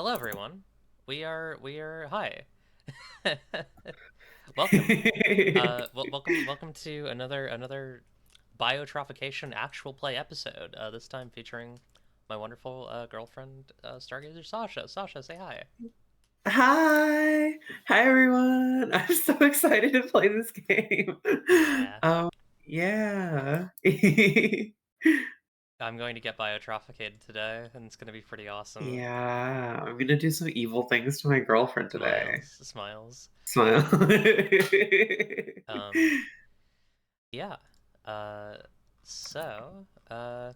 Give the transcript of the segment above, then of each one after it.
Hello, everyone. We are hi. Welcome. Welcome to another Biotrophication actual play episode. This time featuring my wonderful girlfriend, Stargazersasha. Sasha, say hi. Hi. Hi, everyone. I'm so excited to play this game. Yeah, Um, yeah. I'm going to get biotrophicated today, and it's gonna be pretty awesome. Yeah, I'm gonna do some evil things to my girlfriend today. Smiles, smiles. Smile. Um, yeah. Uh, so, uh,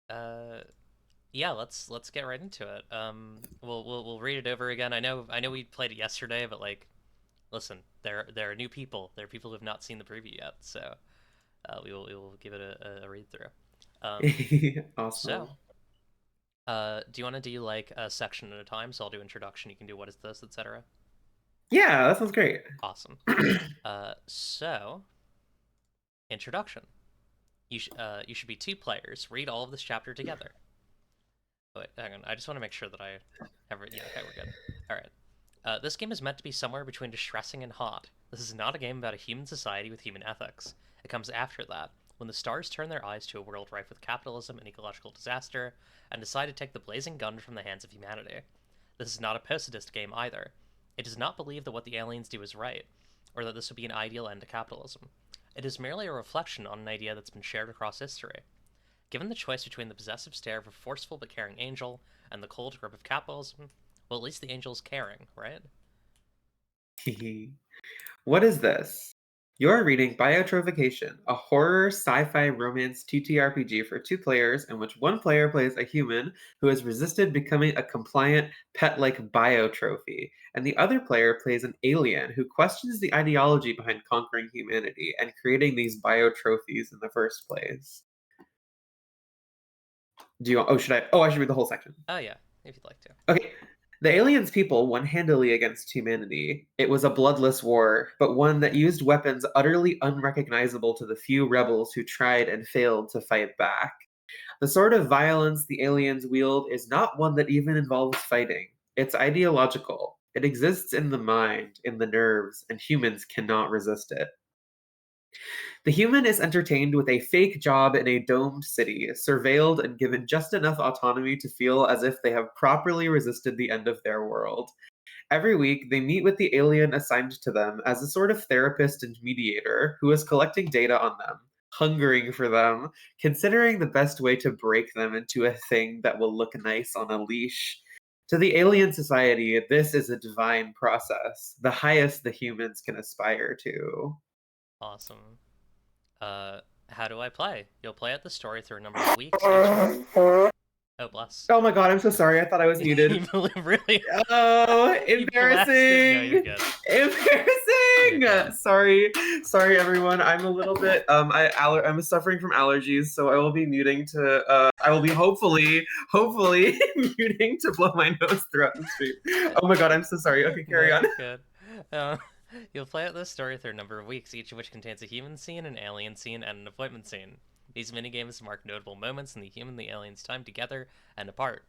uh, Yeah, let's get right into it. We'll read it over again. I know we played it yesterday, but like, listen, there are new people. There are people who have not seen the preview yet, so we will give it a read through. Um, so, Awesome. do you want to do like a section at a time? So I'll do introduction. You can do what is this, etc. Yeah, that sounds great. Awesome. So introduction. You should be two players. Read all of this chapter together. Oh, wait, hang on. I just want to make sure that I have it. Yeah, okay, we're good. All right. This game is meant to be somewhere between distressing and hot. This is not a game about a human society with human ethics. It comes after that, when the stars turn their eyes to a world rife with capitalism and ecological disaster, and decide to take the blazing gun from the hands of humanity. This is not a pacifist game either. It does not believe that what the aliens do is right, or that this would be an ideal end to capitalism. It is merely a reflection on an idea that's been shared across history. Given the choice between the possessive stare of a forceful but caring angel and the cold grip of capitalism, well, at least the angel's caring, right? What is this? You're reading Biotrophication, a horror sci-fi romance TTRPG for two players in which one player plays a human who has resisted becoming a compliant pet-like biotrophy, and the other player plays an alien who questions the ideology behind conquering humanity and creating these biotrophies in the first place. I should read the whole section. Oh, yeah, if you'd like to. Okay. The aliens' people won handily against humanity. It was a bloodless war, but one that used weapons utterly unrecognizable to the few rebels who tried and failed to fight back. The sort of violence the aliens wield is not one that even involves fighting. It's ideological. It exists in the mind, in the nerves, and humans cannot resist it. The human is entertained with a fake job in a domed city, surveilled and given just enough autonomy to feel as if they have properly resisted the end of their world. Every week, they meet with the alien assigned to them as a sort of therapist and mediator who is collecting data on them, hungering for them, considering the best way to break them into a thing that will look nice on a leash. To the alien society, this is a divine process, the highest the humans can aspire to. Awesome. How do I play? You'll play out the story through a number of weeks, each of... Oh, bless. Oh my god, I'm so sorry. I thought I was muted. You really... Oh, You blasted... No, you're embarrassing. good. You're Embarrassing. good. Sorry everyone. I'm a little bit I'm suffering from allergies, so I will be muting to I will be hopefully muting to blow my nose throughout the stream. Oh my god, I'm so sorry. Okay, No, carry on. you're good. Uh, you'll play out this story through a number of weeks, each of which contains a human scene, an alien scene, and an appointment scene. These minigames mark notable moments in the human and the alien's time together and apart.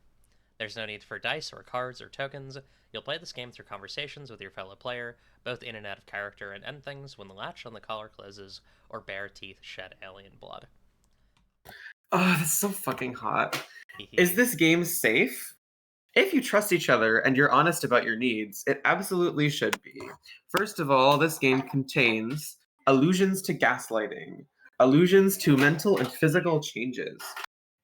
There's no need for dice or cards or tokens. You'll play this game through conversations with your fellow player, both in and out of character, and end things when the latch on the collar closes or bare teeth shed alien blood. Oh, that's so fucking hot. Is Hehe. this game safe? If you trust each other and you're honest about your needs, it absolutely should be. First of all, this game contains allusions to gaslighting, allusions to mental and physical changes,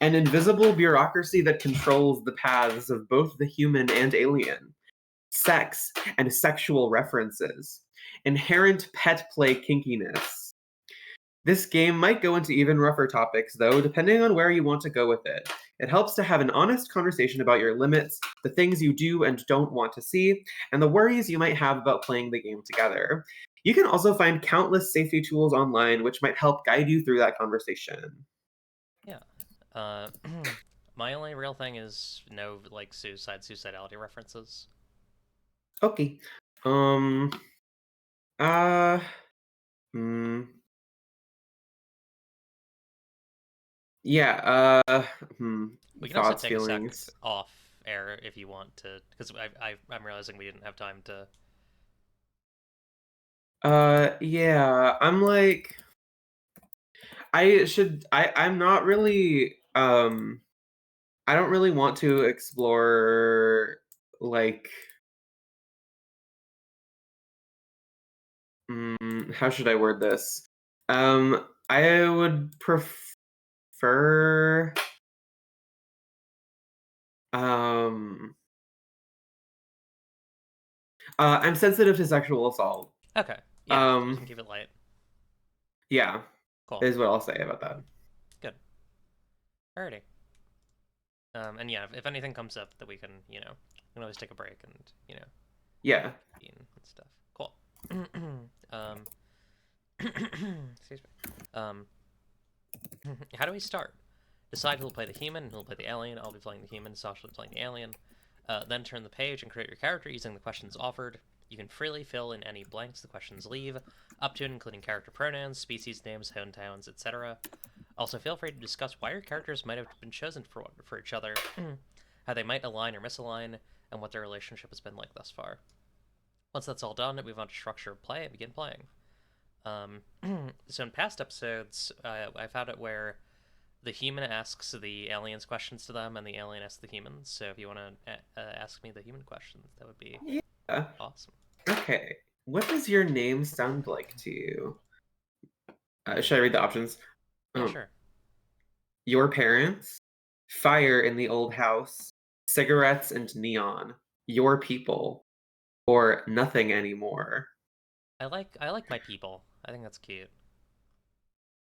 an invisible bureaucracy that controls the paths of both the human and alien, sex and sexual references, inherent pet play kinkiness. This game might go into even rougher topics, though, depending on where you want to go with it. It helps to have an honest conversation about your limits, the things you do and don't want to see, and the worries you might have about playing the game together. You can also find countless safety tools online which might help guide you through that conversation. Yeah. Uh, my only real thing is no, like, suicidality references. Okay. Um. Uh. Hmm. Yeah. Hmm. We can also Thoughts, take a sec feelings. off air if you want to, because I'm realizing we didn't have time to. Yeah, I'm like I'm not really I don't really want to explore like how should I word this? I would prefer um I'm sensitive to sexual assault. Okay, yeah, we can Um keep it light. yeah, Cool, is what I'll say about that. good, alrighty. And yeah, if anything comes up that we can, we can always take a break and Yeah. and stuff. Cool. um, excuse me. How do we start? Decide who'll play the human and who'll play the alien. I'll be playing the human, Sasha will be playing the alien. Then turn the page and create your character using the questions offered. You can freely fill in any blanks the questions leave, up to and including character pronouns, species names, hometowns, etc. Also, feel free to discuss why your characters might have been chosen for each other, how they might align or misalign, and what their relationship has been like thus far. Once that's all done, move on to structure of play and begin playing. Um, so in past episodes, I've had it where the human asks the aliens questions to them, and the alien asks the humans. So if you want to ask me the human questions, that would be Yeah. awesome. Okay. What does your name sound like to you? Should I read the options? Yeah, Oh, sure. your parents, fire in the old house, cigarettes and neon, your people, or nothing anymore. I like my people. I think that's cute.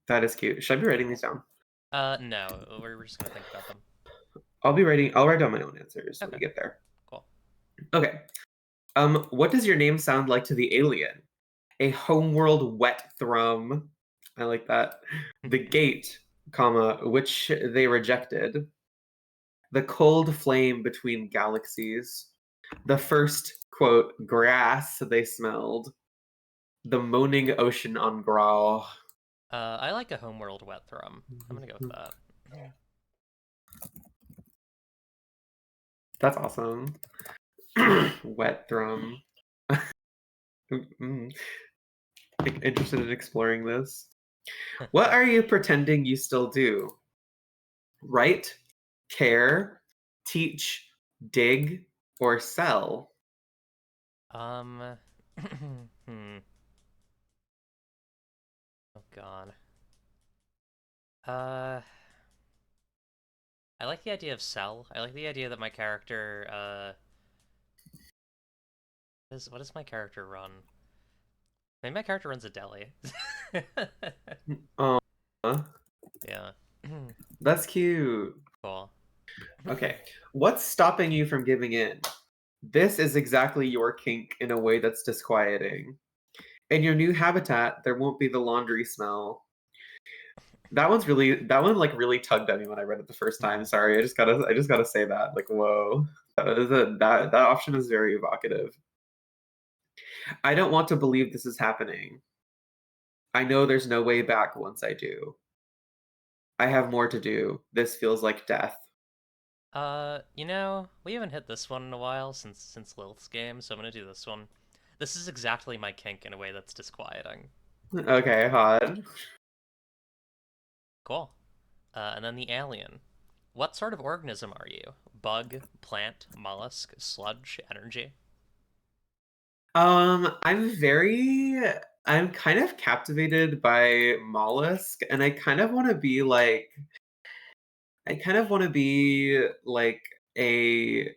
That is cute. Should I be writing these down? No, we're just gonna think about them. I'll write down my own answers when we Okay, get there. cool. Okay. What does your name sound like to the alien? A homeworld wet thrum. I like that. The gate, comma, which they rejected. The cold flame between galaxies. The first, quote, grass they smelled. The moaning ocean on Grau. I like a homeworld wet thrum. I'm gonna go with that. That's awesome. Wet thrum. Mm, interested in exploring this. What are you pretending you still do? Write, care, teach, dig, or sell? um, oh god. Uh, I like the idea of sell. I like the idea that my character, what does my character run? Maybe my character runs a deli. Oh, Yeah. that's cute. Cool. Okay. What's stopping you from giving in? This is exactly your kink in a way that's disquieting. In your new habitat, there won't be the laundry smell. That one like really tugged at me when I read it the first time. Sorry, I just gotta say that. Like, whoa. That option is very evocative. I don't want to believe this is happening. I know there's no way back once I do. I have more to do. This feels like death. We haven't hit this one in a while since Lilith's game, so I'm gonna do this one. This is exactly my kink in a way that's disquieting. Okay, hot. Cool. And then the alien. What sort of organism are you? Bug, plant, mollusk, sludge, energy? I'm kind of captivated by mollusk, and I kind of want to be like a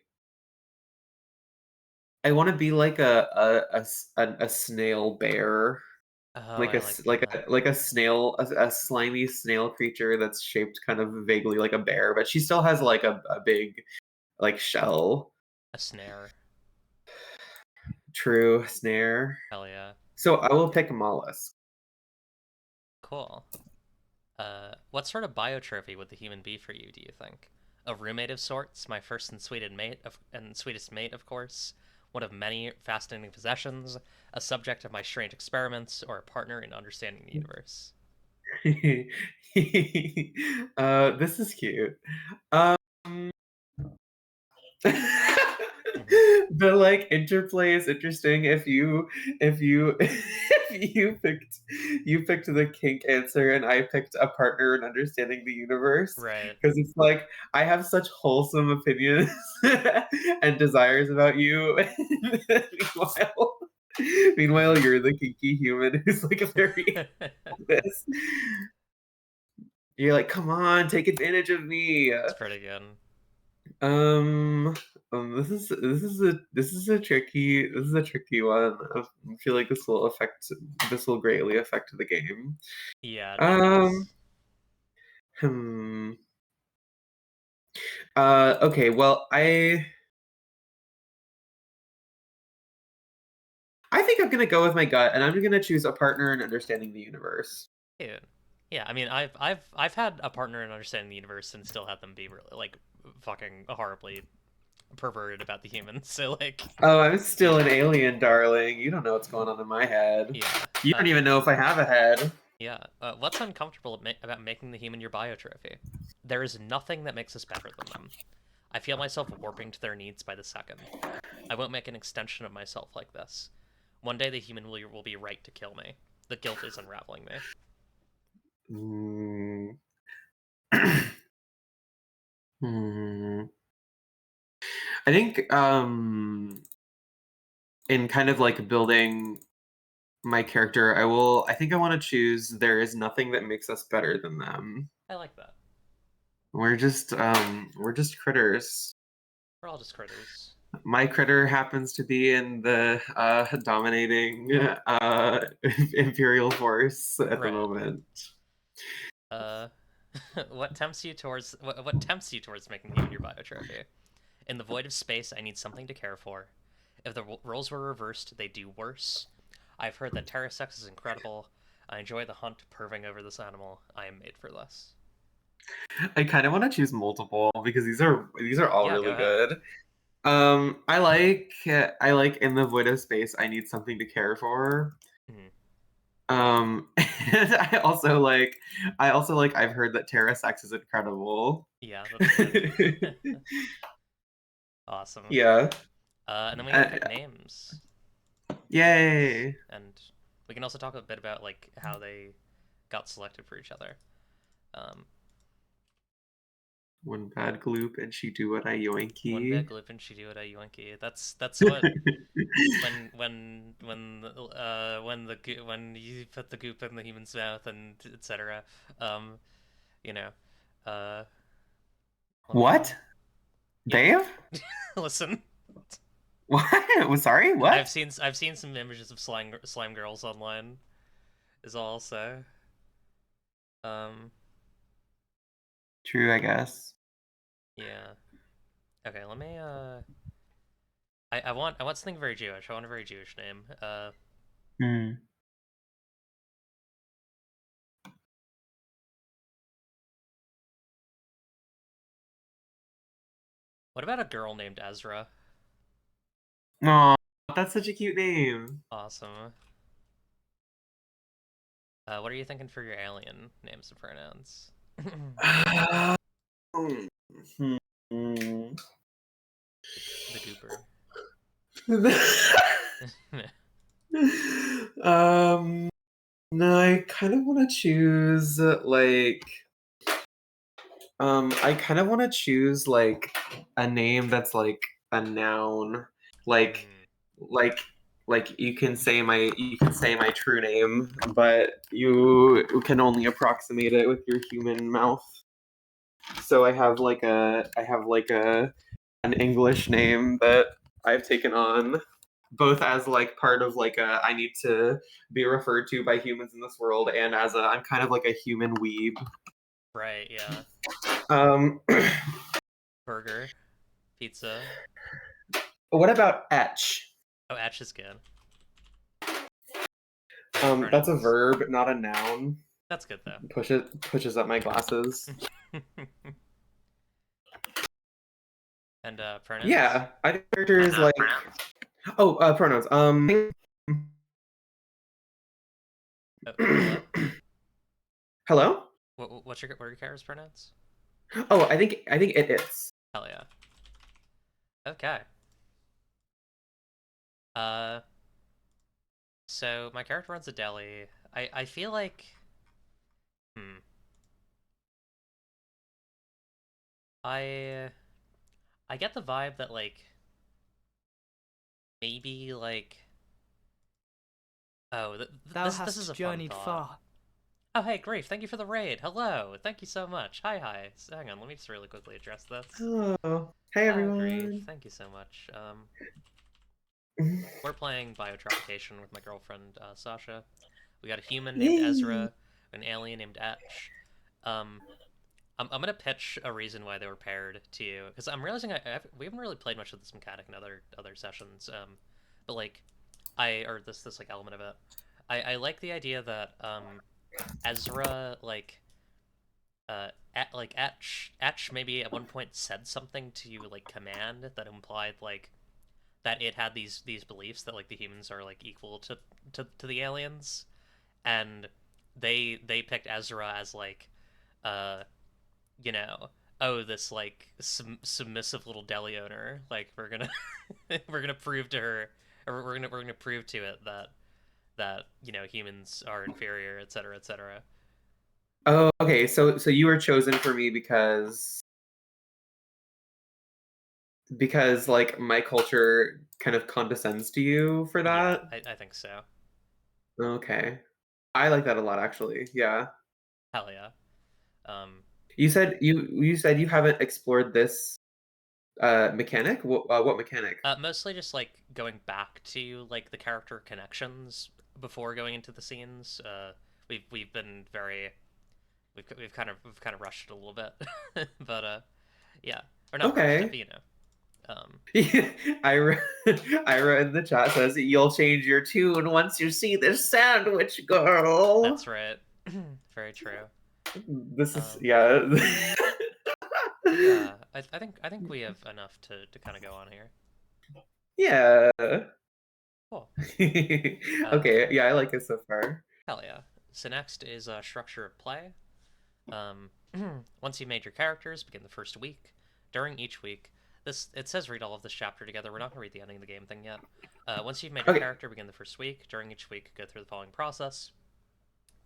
I want to be like a snail bear, Oh, I like that. like a snail, a slimy snail creature that's shaped kind of vaguely like a bear, but she still has like a big like shell. A snare. True snare. Hell yeah. So I will pick mollusk. Cool. What sort of biotrophy would the human be for you, do you think? A roommate of sorts, my first and sweetest mate, of course. One of many fascinating possessions, a subject of my strange experiments, or a partner in understanding the universe. This is cute. Um, Mhm. The like interplay is interesting if you if you picked the kink answer and I picked a partner in understanding the universe, Right. because it's like I have such wholesome opinions and desires about you. meanwhile meanwhile you're the kinky human who's like very this. You're like, come on, take advantage of me. It's pretty good. Um, this is a tricky one. I feel like this will greatly affect the game. Yeah, it Um, does. hmm. Okay. Well, I think I'm gonna go with my gut, and I'm gonna choose a partner in understanding the universe. Dude. Yeah, I mean, I've had a partner in understanding the universe and still had them be really like fucking horribly perverted about the humans. So like, Oh, I'm still yeah, an alien, darling. You don't know what's going on in my head. yeah, You don't even know if I have a head. yeah. What's uncomfortable about making the human your biotrophy? There is nothing that makes us better than them. I feel myself warping to their needs by the second. I won't make an extension of myself like this. One day the human will be right to kill me. The guilt is unraveling me. Hmm. Hmm. I think in kind of like building my character, I think I want to choose there is nothing that makes us better than them. I like that. We're just critters. We're all just critters. My critter happens to be in the dominating imperial force at the Right. moment. Uh, what tempts you towards making the human your biotrophy? In the void of space, I need something to care for. If the roles were reversed, they do worse. I've heard that terra sex is incredible. I enjoy the hunt, perving over this animal. I am made for this. I kind of want to choose multiple because these are all Yeah, go really ahead. good. I like in the void of space. I need something to care for. Mhm. And I also like I've heard that Terra Sex is incredible. Yeah, that's good. Awesome. Yeah. And then we gotta Uh, pick names. Yay. And we can also talk a bit about like how they got selected for each other. Um, One bad gloop and she do what I one bad yoinky. glip and she do it at Yoinky. That's what when you put the goop in the human's mouth and etc. Um, you know, uh, let me What? yeah. Dave? Listen, What? Was sorry? What? I've seen some images of slime girls online. Is all I'll say. Um, True, I guess. yeah. Okay, let me I want something very Jewish. I want a very Jewish name. Hmm. What about a girl named Ezra? Aw, that's such a cute name. Awesome. What are you thinking for your alien names and pronouns? Hmm. The Gooper. um, no, I kind of want to choose I kind of want to choose like a name that's like a noun, like Mm, like you can say my true name, but you can only approximate it with your human mouth. So I have like a an English name that I've taken on both as like part of like a I need to be referred to by humans in this world and as a I'm kind of like a human weeb. right, yeah. Um Burger, pizza. what about etch? Oh, Atch is good. That's a Pronouns? verb, not a noun. That's good though. Pushes up my glasses. And pronouns? Yeah, I think character is like pronouns. Oh, hello? Hello? What are your character's pronouns? Oh, I think it is. Hell yeah. Okay. Uh, so my character runs a deli. I feel like, hmm, I I get the vibe that like maybe like oh Thou this is hast a fun journeyed thought. far. Oh hey Grief, thank you for the raid. Hello, thank you so much. Hi. So, hang on, let me just really quickly address this. Oh, hey Ah Grief, everyone. thank you so much. We're playing Biotrophication with my girlfriend Sasha. We got a human named Yay! Ezra, an alien named Etch. Um, I'm gonna pitch a reason why they were paired to you because I'm realizing we haven't really played much of this mechanic in other sessions. But like or this like element of it, I like the idea that Ezra like Etch maybe at one point said something to you like command that implied like that it had these beliefs that like the humans are like equal to the aliens, and they picked Ezra as like uh you know, oh, this like submissive little deli owner, like we're gonna we're gonna prove to her, or we're gonna prove to it that humans are inferior, etc., etc. Oh, okay. So you were chosen for me because like my culture kind of condescends to you for Yeah, that. I think so. Okay. I like that a lot actually. Yeah. Hell yeah. Um, You said you haven't explored this mechanic? What mechanic? Mostly just like going back to like the character connections before going into the scenes. We've been very we've kind of rushed it a little bit, but yeah, or not rushed it, Okay. but you know. Ira Ira in the chat says you'll change your tune once you see this sandwich girl. That's right. Very true. This is Um, yeah. yeah, I think we have enough to kind of go on here. Yeah. Cool. Okay, Uh, yeah, I like it so far. Hell yeah. So next is structure of play. Um, once you've made your characters, begin the first week. During each week, this it says read all of this chapter together. We're not gonna read the ending of the game thing yet. Once you've made your Okay. character, begin the first week. During each week, go through the following process: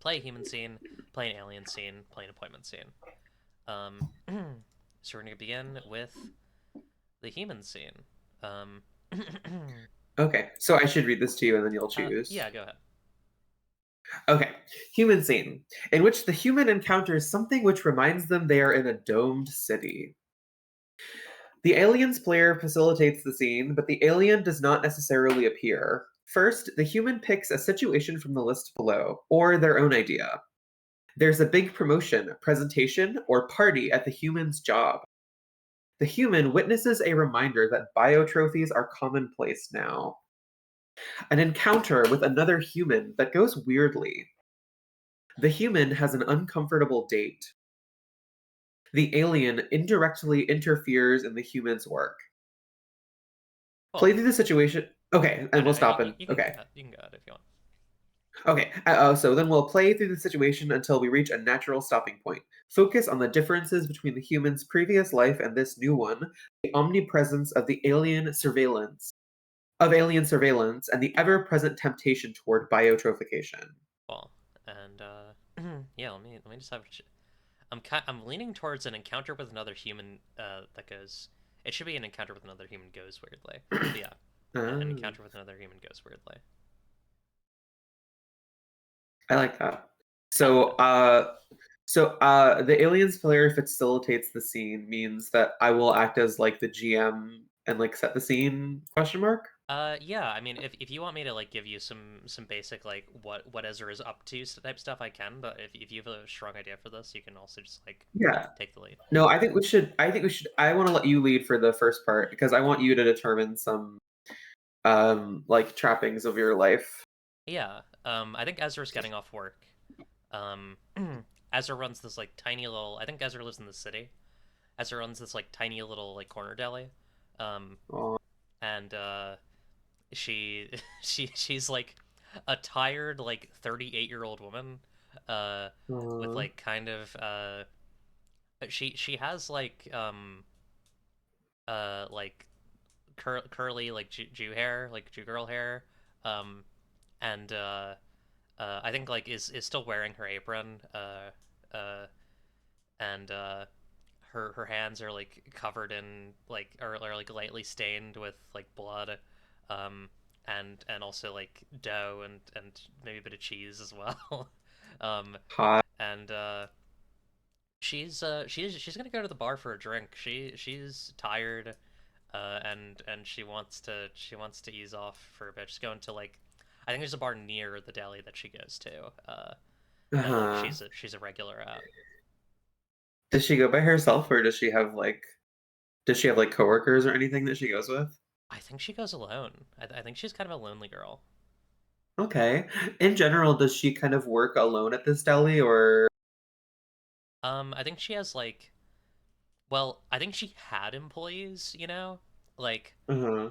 play a human scene, play an alien scene, play an appointment scene. Um, so we're gonna begin with the human scene. Um, Okay. So I should read this to you and then you'll choose. yeah, go ahead. Okay. Human scene, in which the human encounters something which reminds them they are in a domed city. The alien's player facilitates the scene, but the alien does not necessarily appear. First, the human picks a situation from the list below, or their own idea. There's a big promotion, presentation, or party at the human's job. The human witnesses a reminder that biotrophies are commonplace now. An encounter with another human that goes weirdly. The human has an uncomfortable date. The alien indirectly interferes in the human's work. Play Cool. through the situation. Okay, Oh and no, we'll stop and you can go okay. ahead. You can go ahead if you want. Okay, so then we'll play through the situation until we reach a natural stopping point. Focus on the differences between the human's previous life and this new one, the omnipresence of alien surveillance, and the ever-present temptation toward biotrophication. Cool. And yeah, let me just have. I'm leaning towards an encounter with another human that goes. It should be an encounter with another human goes weirdly. But yeah, an Ah, encounter with another human goes weirdly. I like that. Hell So, yeah. the aliens player facilitates the scene means that I will act as like the GM and like set the scene question mark. Yeah. I mean, if you want me to like give you some basic like what Ezra is up to type stuff, I can. But if you have a strong idea for this, you can also just like Yeah. take the lead. No, I think we should I want to let you lead for the first part because I want you to determine some like trappings of your life. Yeah. I think Ezra's getting off work. Um, Ezra runs this like tiny little. I think Ezra lives in the city. Ezra runs this like tiny little like corner deli. Um, Aw. and she she's like a tired like 38-year-old woman uh with Aw. like kind of she has like curly like Jew hair, like Jew girl hair, um, and I think like is still wearing her apron, uh, and her hands are like covered in like or like lightly stained with like blood, um, and also like dough and maybe a bit of cheese as well, um, Hot. and she's gonna go to the bar for a drink. She's tired, and she wants to ease off for a bit. She's going to like, I think there's a bar near the deli that she goes to, that like Uh-huh. she's a regular at. Does she go by herself or does she have like coworkers or anything that she goes with? I think she goes alone. I think she's kind of a lonely girl. Okay. In general, does she kind of work alone at this deli or I think she has like, well, I think she had employees, like uh-huh.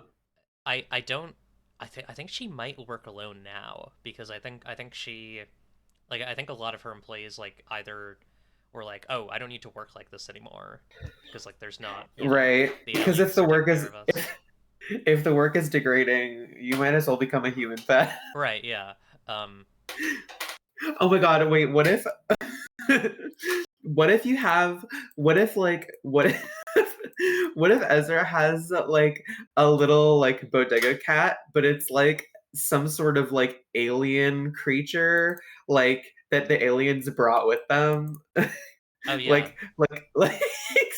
I don't. I think she might work alone now because I think she like I think a lot of her employees like either were like, oh, I don't need to work like this anymore because like there's not Right. the Because if aliens the to take work care is of us. if the work is degrading, you might as well become a human pet. Right? Yeah. Um. Oh my God, wait, what if what if you have what if what if Ezra has like a little like bodega cat, but it's like some sort of like alien creature like that the aliens brought with them? Oh yeah. like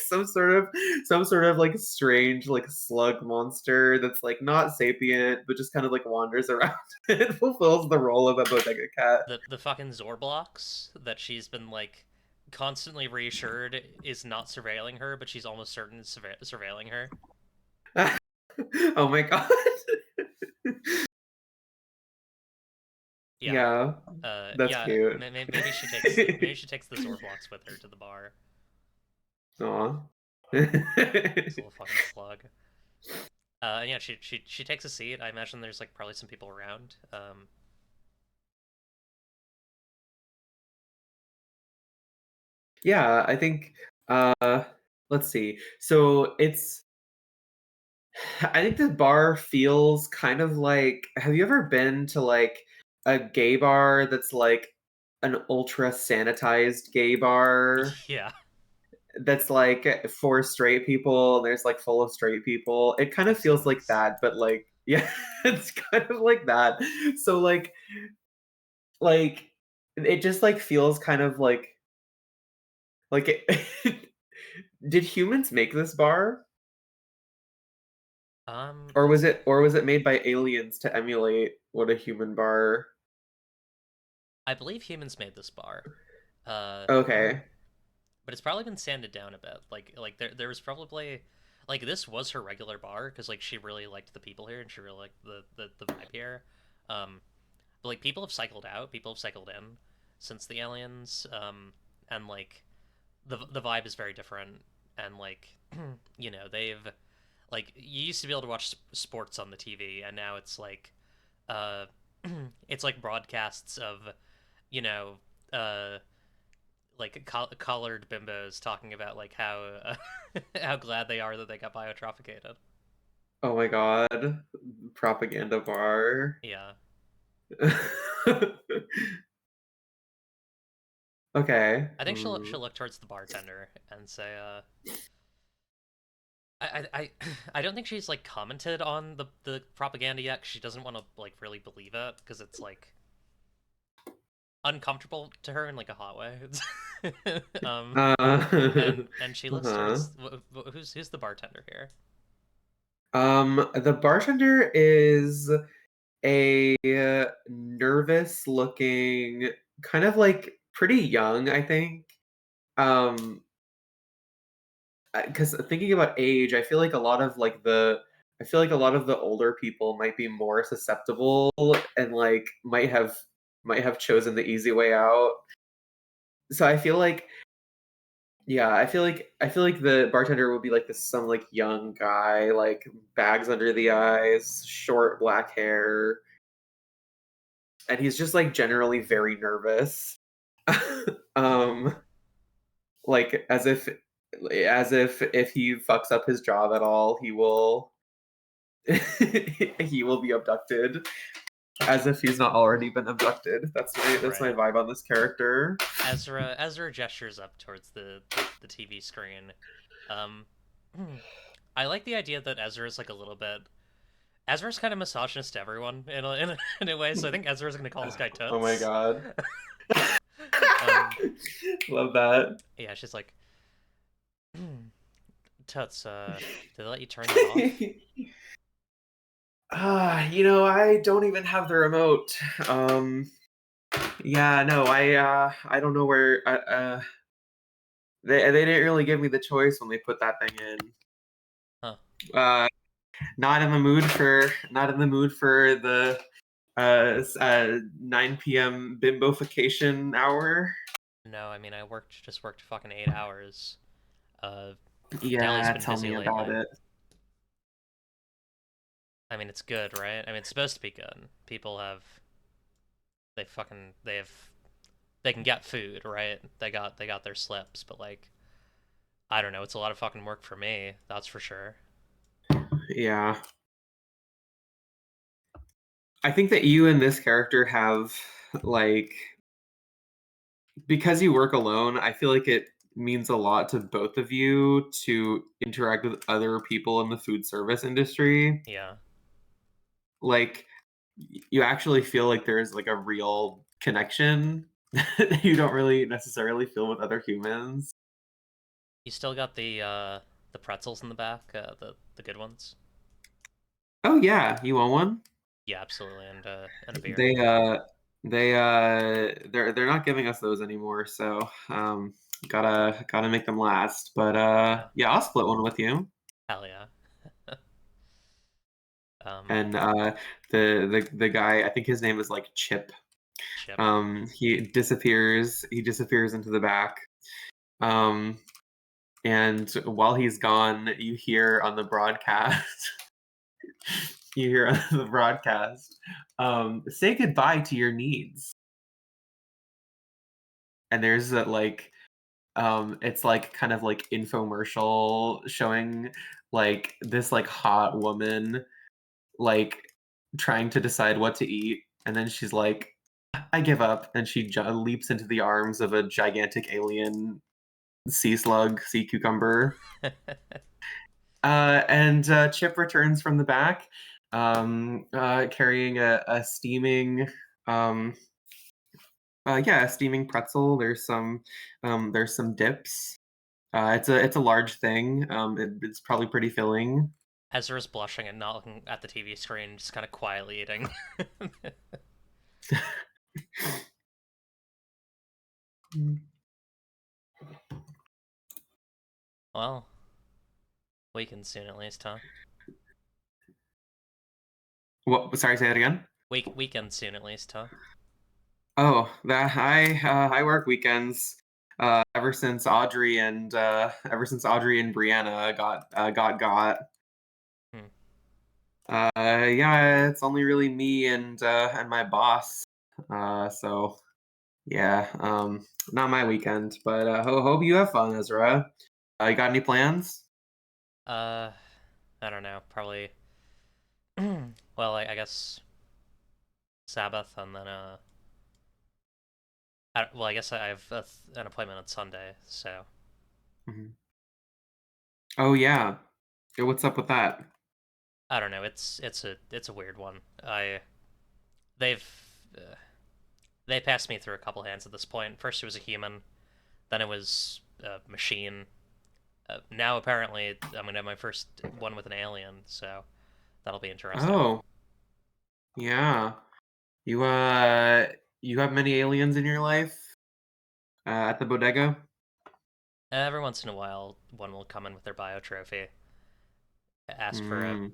some sort of like strange like slug monster that's like not sapient but just kind of like wanders around and fulfills the role of a bodega cat. The fucking Zorblocks that she's been like constantly reassured is not surveilling her, but she's almost certain is surveilling her. Oh my God. Yeah. Yeah, that's Yeah. cute. Maybe she takes the Zorblocks with her to the bar. Aw. This little fucking slug. Yeah, she takes a seat. I imagine there's like probably some people around. Yeah, I think let's see. So it's I think this bar feels kind of like, have you ever been to like a gay bar that's like an ultra sanitized gay bar Yeah, that's like for straight people and there's like full of straight people? It kind of I've seen feels like those. that, but like yeah, it's kind of like that. So like it just like feels kind of like it, did humans make this bar? Let's see. Or was it made by aliens to emulate what a human bar? I believe humans made this bar. Uh, Okay. but it's probably been sanded down a bit. Like there was probably like this was her regular bar because like she really liked the people here and she really liked the vibe here. Um, but like people have cycled out, people have cycled in since the aliens. And like the vibe is very different. And like they've like you used to be able to watch sports on the TV, and now it's like uh, it's like broadcasts of you know uh like colored bimbos talking about like how how glad they are that they got biotrophicated. Oh my God. Propaganda bar. Yeah, Okay. I think she'll look towards the bartender and say, I I don't think she's like commented on the propaganda yet. 'Cause she doesn't want to like really believe it because it's like uncomfortable to her in like a hot way. um, and she looks uh-huh. towards who's the bartender here. The bartender is a nervous looking, kind of like pretty young, I think. Um, because thinking about age, I feel like a lot of the older people might be more susceptible and like might have chosen the easy way out. So I feel like yeah, I feel like the bartender would be like this some like young guy, like bags under the eyes, short black hair, and he's just like generally very nervous. um like as if if he fucks up his job at all, he will He will be abducted, as if he's not already been abducted. That's my Right. vibe on this character. Ezra gestures up towards the TV screen. Um, I like the idea that Ezra is like a little bit. Ezra's kind of misogynist to everyone in a way, so I think Ezra's gonna call this guy Oh my Toots. god. um, Love that. yeah, she's like, Toots, did they let you turn that off? I don't even have the remote. Yeah, no, I don't know where. They didn't really give me the choice when they put that thing in. Huh. Uh, not in the mood for the 9 p.m. bimbofication hour. No, I mean I just worked fucking 8 hours. Uh, Deli's Yeah, been tell busy me about lately. it. I mean it's good, right? I mean it's supposed to be good. People have they fucking they can get food, right? They got their slips, but like I don't know, it's a lot of fucking work for me, that's for sure. Yeah. I think that you and this character have, like, because you work alone, I feel like it means a lot to both of you to interact with other people in the food service industry. Yeah. Like, you actually feel like there's like a real connection that you don't really necessarily feel with other humans. You still got the pretzels in the back, the good ones? Oh yeah, you want one? Yeah, absolutely, and a beer. They uh they're not giving us those anymore, so gotta make them last. But Yeah. yeah, I'll split one with you. Hell yeah. um And the guy, I think his name is like Chip. Chip. He disappears into the back. Um and while he's gone, you hear on the broadcast you hear on the broadcast, say goodbye to your needs. And there's that, like, it's like kind of like infomercial showing like this like hot woman like trying to decide what to eat, and then she's like, I give up, and she leaps into the arms of a gigantic alien sea cucumber. And Chip returns from the back, carrying a steaming, um, yeah, a steaming pretzel. There's some dips. It's a large thing. It's probably pretty filling. Ezra's blushing and not looking at the TV screen, just kind of quietly eating. Well, we can soon at least, huh? What? Sorry, say that again. Weekend soon at least, huh? Oh, that I work weekends. Ever since Audrey and Brianna got. Hmm. Yeah, it's only really me and my boss. So yeah, not my weekend, but hope you have fun, Ezra. You got any plans? Uh, I don't know. Probably. Well, I guess Sabbath, and then well, I guess I have an appointment on Sunday, so Mhm. Oh yeah. Yeah, what's up with that? I don't know. It's a weird one. They've uh, they passed me through a couple hands at this point. First it was a human, then it was a machine. Now apparently I'm gonna have my first one with an alien, so that'll be interesting. Oh yeah. You you have many aliens in your life at the bodega? Every once in a while, one will come in with their biotrophy, ask for Mm.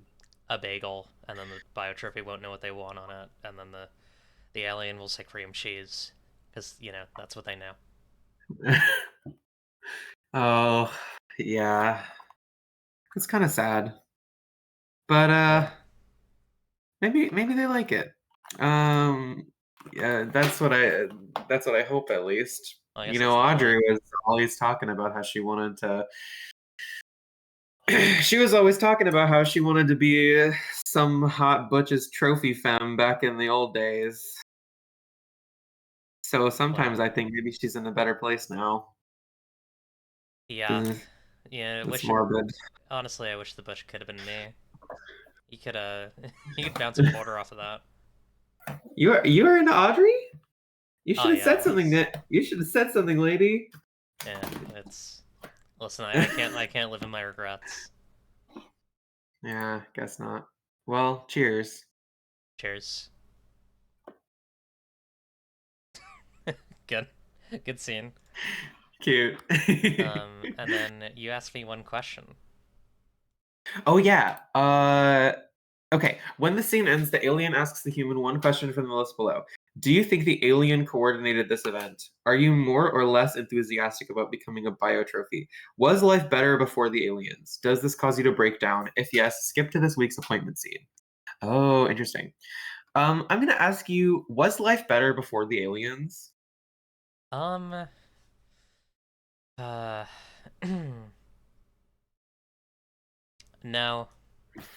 a bagel, and then the biotrophy won't know what they want on it, and then the alien will say cream cheese, because that's what they know. Oh yeah. It's kind of sad, but Yeah, maybe they like it. Um, yeah, that's what I hope at least. well, I guess You that's know, the Audrey point. was always talking about how she wanted to. She was always talking about how she wanted to be some hot butch's trophy femme back in the old days. So sometimes Well, I think maybe she's in a better place now. yeah, Ugh, yeah. it's Wish morbid. honestly, I wish the bush could have been me. You could you could bounce a quarter off of that. You are into Audrey? You Oh should have said yeah, something. That you should have said something, lady. yeah. It's listen, I can't live in my regrets. Yeah, guess not. Well, cheers. Cheers. Good, good scene. Cute. And then you asked me one question. Oh yeah. Okay. When the scene ends, the alien asks the human one question from the list below. Do you think the alien coordinated this event? Are you more or less enthusiastic about becoming a biotrophy? Was life better before the aliens? Does this cause you to break down? If yes, skip to this week's appointment scene. Oh, interesting. I'm gonna ask you, was life better before the aliens? Um, uh, no,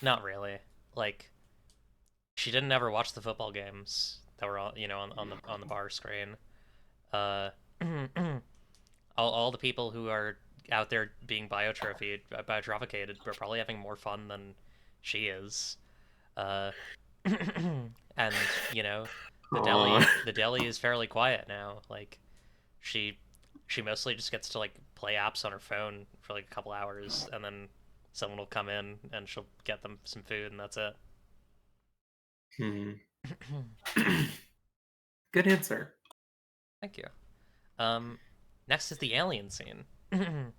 not really. Like, she didn't ever watch the football games that were on, on the bar screen. Uh, all the people who are out there being biotrophicated, are probably having more fun than she is. Uh, and the Aw. deli is fairly quiet now. Like, she she mostly just gets to like play apps on her phone for like a couple hours, and then someone will come in and she'll get them some food, and that's it. Hmm. Good answer. Thank you. Um, Next is the alien scene, in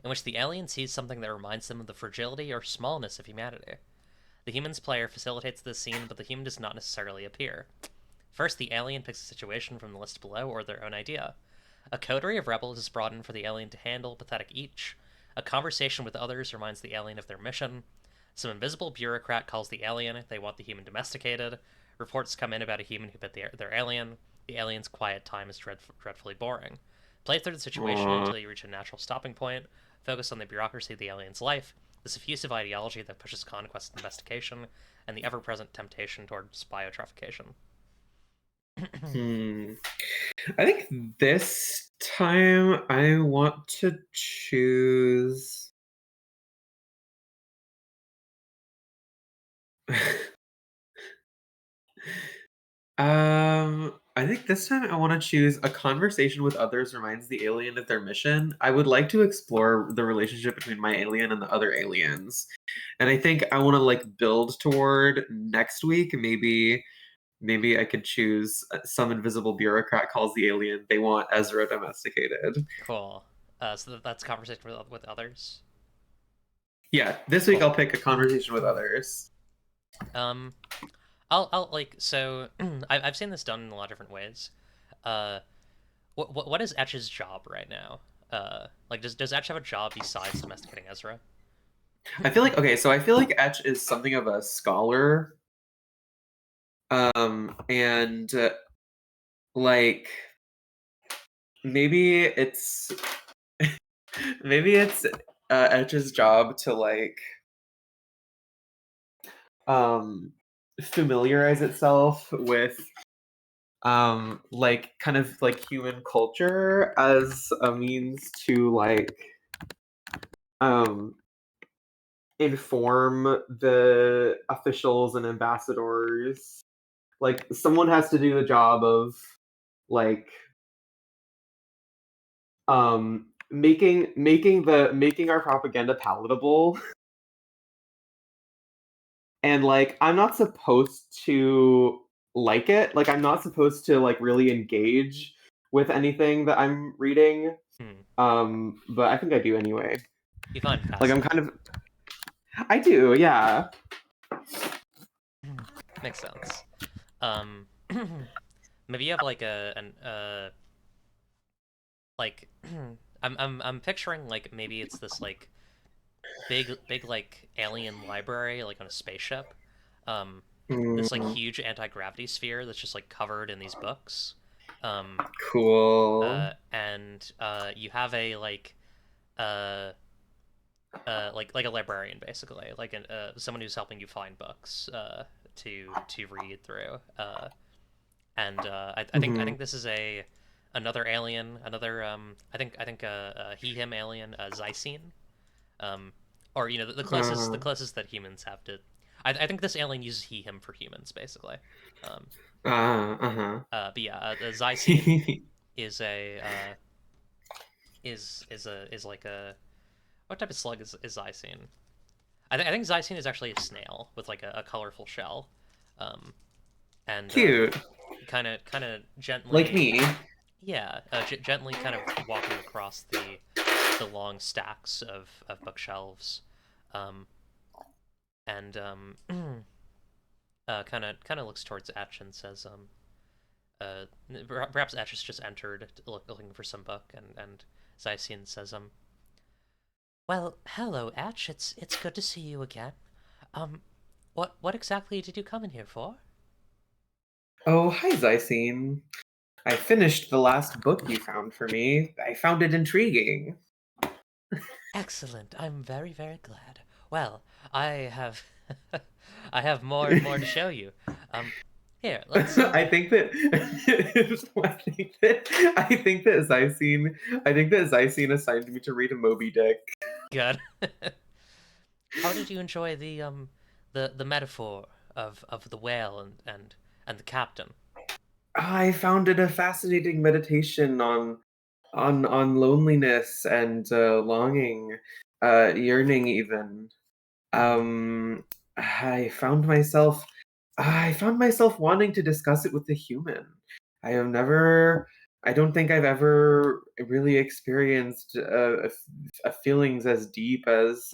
which the alien sees something that reminds them of the fragility or smallness of humanity. The human's player facilitates this scene, but the human does not necessarily appear. First, the alien picks a situation from the list below or their own idea. A coterie of rebels is brought in for the alien to handle, pathetic each. A conversation with others reminds the alien of their mission. Some invisible bureaucrat calls the alien. They want the human domesticated. Reports come in about a human who bit their alien. The alien's quiet time is dreadfully boring. Play through the situation Aw. until you reach a natural stopping point. Focus on the bureaucracy of the alien's life, the suffusive ideology that pushes conquest and domestication, and the ever-present temptation towards biotrophication. Hmm. I think this time I want to choose. I think this time I want to choose a conversation with others reminds the alien of their mission. I would like to explore the relationship between my alien and the other aliens. And I think I want to like build toward next week. Maybe I could choose some invisible bureaucrat calls the alien. They want Ezra domesticated. Cool. So that's conversation with others. Yeah, this week Cool. I'll pick a conversation with others. Um, I'll like so I've seen this done in a lot of different ways. Uh, what is Etch's job right now? Like does Etch have a job besides domesticating Ezra? I feel like okay, so I feel like Etch is something of a scholar, and like maybe it's maybe it's Etch's job to like um familiarize itself with like kind of like human culture as a means to like um inform the officials and ambassadors. Like someone has to do the job of like making our propaganda palatable. And like I'm not supposed to like it. Like I'm not supposed to like really engage with anything that I'm reading. Hmm. But I think I do anyway. You find it Like I'm kind fascinating. of I do, yeah. Makes sense. Um, Maybe you have like like I'm picturing like maybe it's this like big like alien library like on a spaceship. Um, this like Mm, huge anti-gravity sphere that's just like covered in these books. Um, cool. and You have a like uh like a librarian basically, like someone who's helping you find books to read through. I Hmm. think this is a another alien, another I think he him alien, Zysine, um, or you know the Uh, closest that humans have to. I think this alien uses he him for humans basically. Um, uh-huh. but yeah, the Zysine is a is like a what type of slug is Zysine? I think Zysine is actually a snail with like a colorful shell, um, and Cute. kind of Like gently, me. yeah, gently kind of walking across the long stacks of bookshelves, um, and kind of looks towards Etch and says, uh, perhaps Etch has just entered looking for some book, and Zysine says, well, hello, Etch. It's good to see you again. Um, what exactly did you come in here for? Oh, hi, Zysine. I finished the last book you found for me. I found it intriguing. Excellent. I'm very, very glad. Well, I have I have more to show you. Um, here, let's I think that I think that Zysine assigned me to read a Moby Dick. good. How did you enjoy the metaphor of the whale and the captain? I found it a fascinating meditation on loneliness and longing, yearning even. Hmm. Um, I found myself wanting to discuss it with the human. I have never I don't think I've ever really experienced feelings as deep as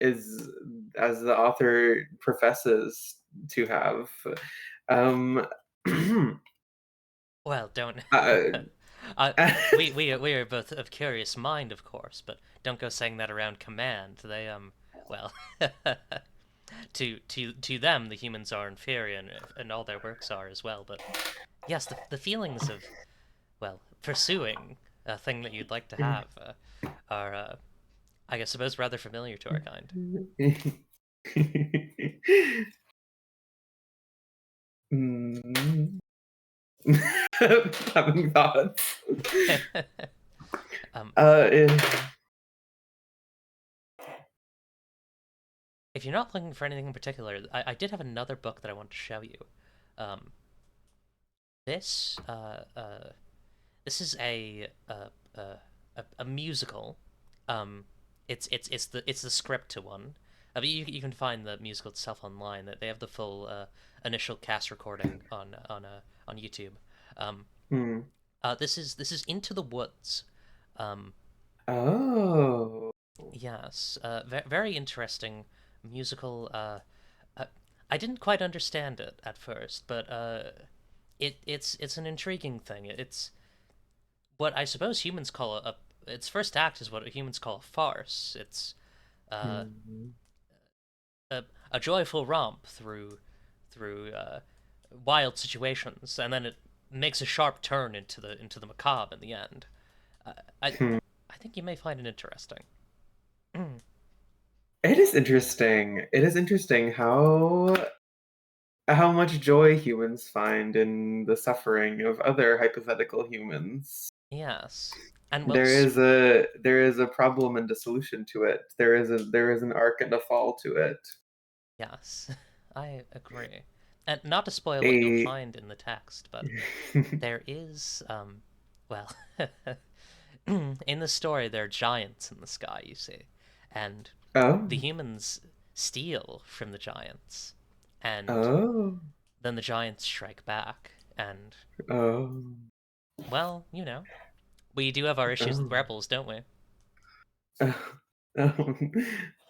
as the author professes to have. Um, Well, don't. uh, uh, we are both of curious mind, of course, but don't go saying that around command. They well, to them the humans are inferior, and all their works are as well. But yes, the feelings of well pursuing a thing that you'd like to have are I guess suppose rather familiar to our kind. Mm. Having thoughts. um, Uh, if you're not looking for anything in particular, I did have another book that I want to show you. Um, this this is a musical. Um, it's the script to one. I mean, you can find the musical itself online. That they have the full initial cast recording on YouTube. Um, hmm. this is Into the Woods. Um, Oh. yes, very interesting musical. Uh, I didn't quite understand it at first, but it's an intriguing thing. It's what I suppose humans call its first act is what humans call a farce. It's uh, Hmm. a joyful romp through wild situations, and then it makes a sharp turn into the macabre in the end. Uh, I Hmm. I think you may find it interesting. It is interesting. It is interesting how much joy humans find in the suffering of other hypothetical humans. Yes, and well, There is a problem and a solution to it. There is an arc and a fall to it. yes, I agree. And not to spoil what you'll A find in the text, but there is well in the story there are giants in the sky, you see, and oh, the humans steal from the giants, and oh, then the giants strike back, and oh, well, you know, we do have our issues with oh. rebels, don't we? Um,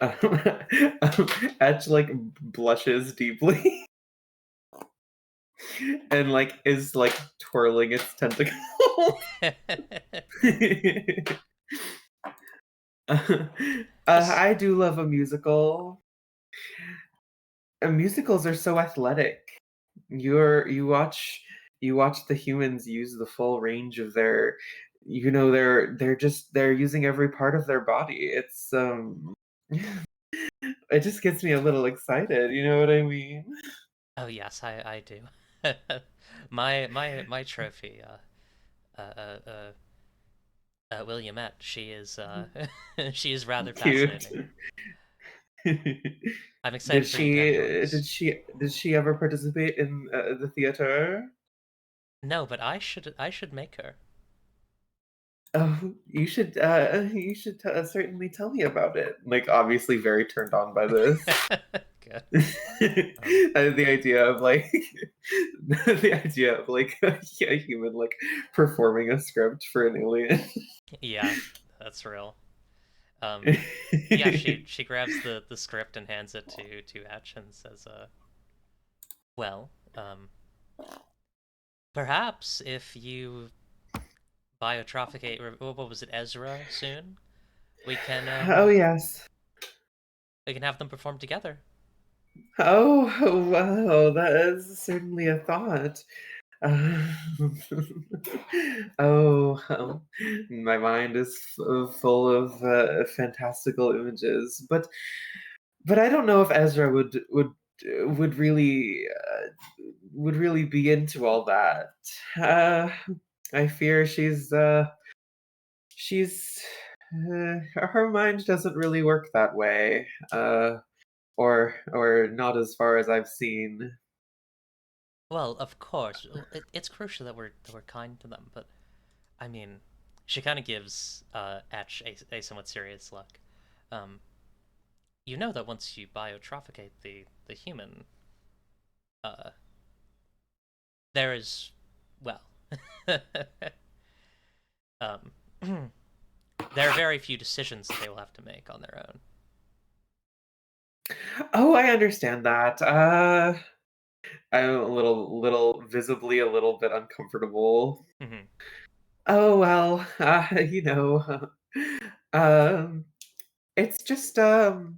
um, Etch like blushes deeply and like is like twirling its tentacles. Just I do love a musical. Musicals are so athletic. You watch the humans use the full range of they're using every part of their body. It's it just gets me a little excited, you know what I mean? Oh yes, I do. My trophy, uh, uh, uh, Williamette, she is she is rather Cute. fascinating. I'm Did excited for you to have she did yours. she did she ever participate in the theater? No, but I should make her. Oh, you should certainly tell me about it. Like, obviously very turned on by this. Good. Um, The idea of like the idea of like a human like performing a script for an alien. yeah, that's real. Um, yeah, she grabs the script and hands it to Etch and says, well, perhaps if you biotrophicate, what was it, Ezra soon, we can Oh yes. have them perform together. Oh wow, that is certainly a thought. Uh, oh, my mind is full of fantastical images, but I don't know if Ezra would really be into all that. Uh, I fear she's her mind doesn't really work that way, or not as far as I've seen. Well, of course, it's crucial that we're kind to them, but I mean, she kind of gives Etch a somewhat serious look. Um, you know that once you biotrophicate the human, uh, there is, well, um, there are very few decisions that they will have to make on their own. Oh, I understand that. I'm a little visibly a little bit uncomfortable. Hmm. Oh well, um, it's just hard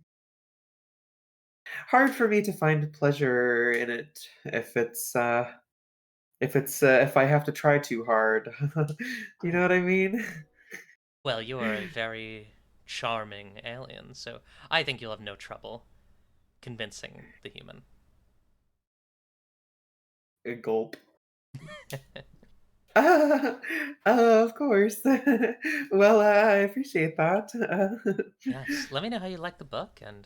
for me to find pleasure in it if I have to try too hard. You know what I mean? Well, you are a very charming alien, so I think you'll have no trouble convincing the human. A gulp. Uh, of course. Well, I appreciate that. Yes, let me know how you like the book, and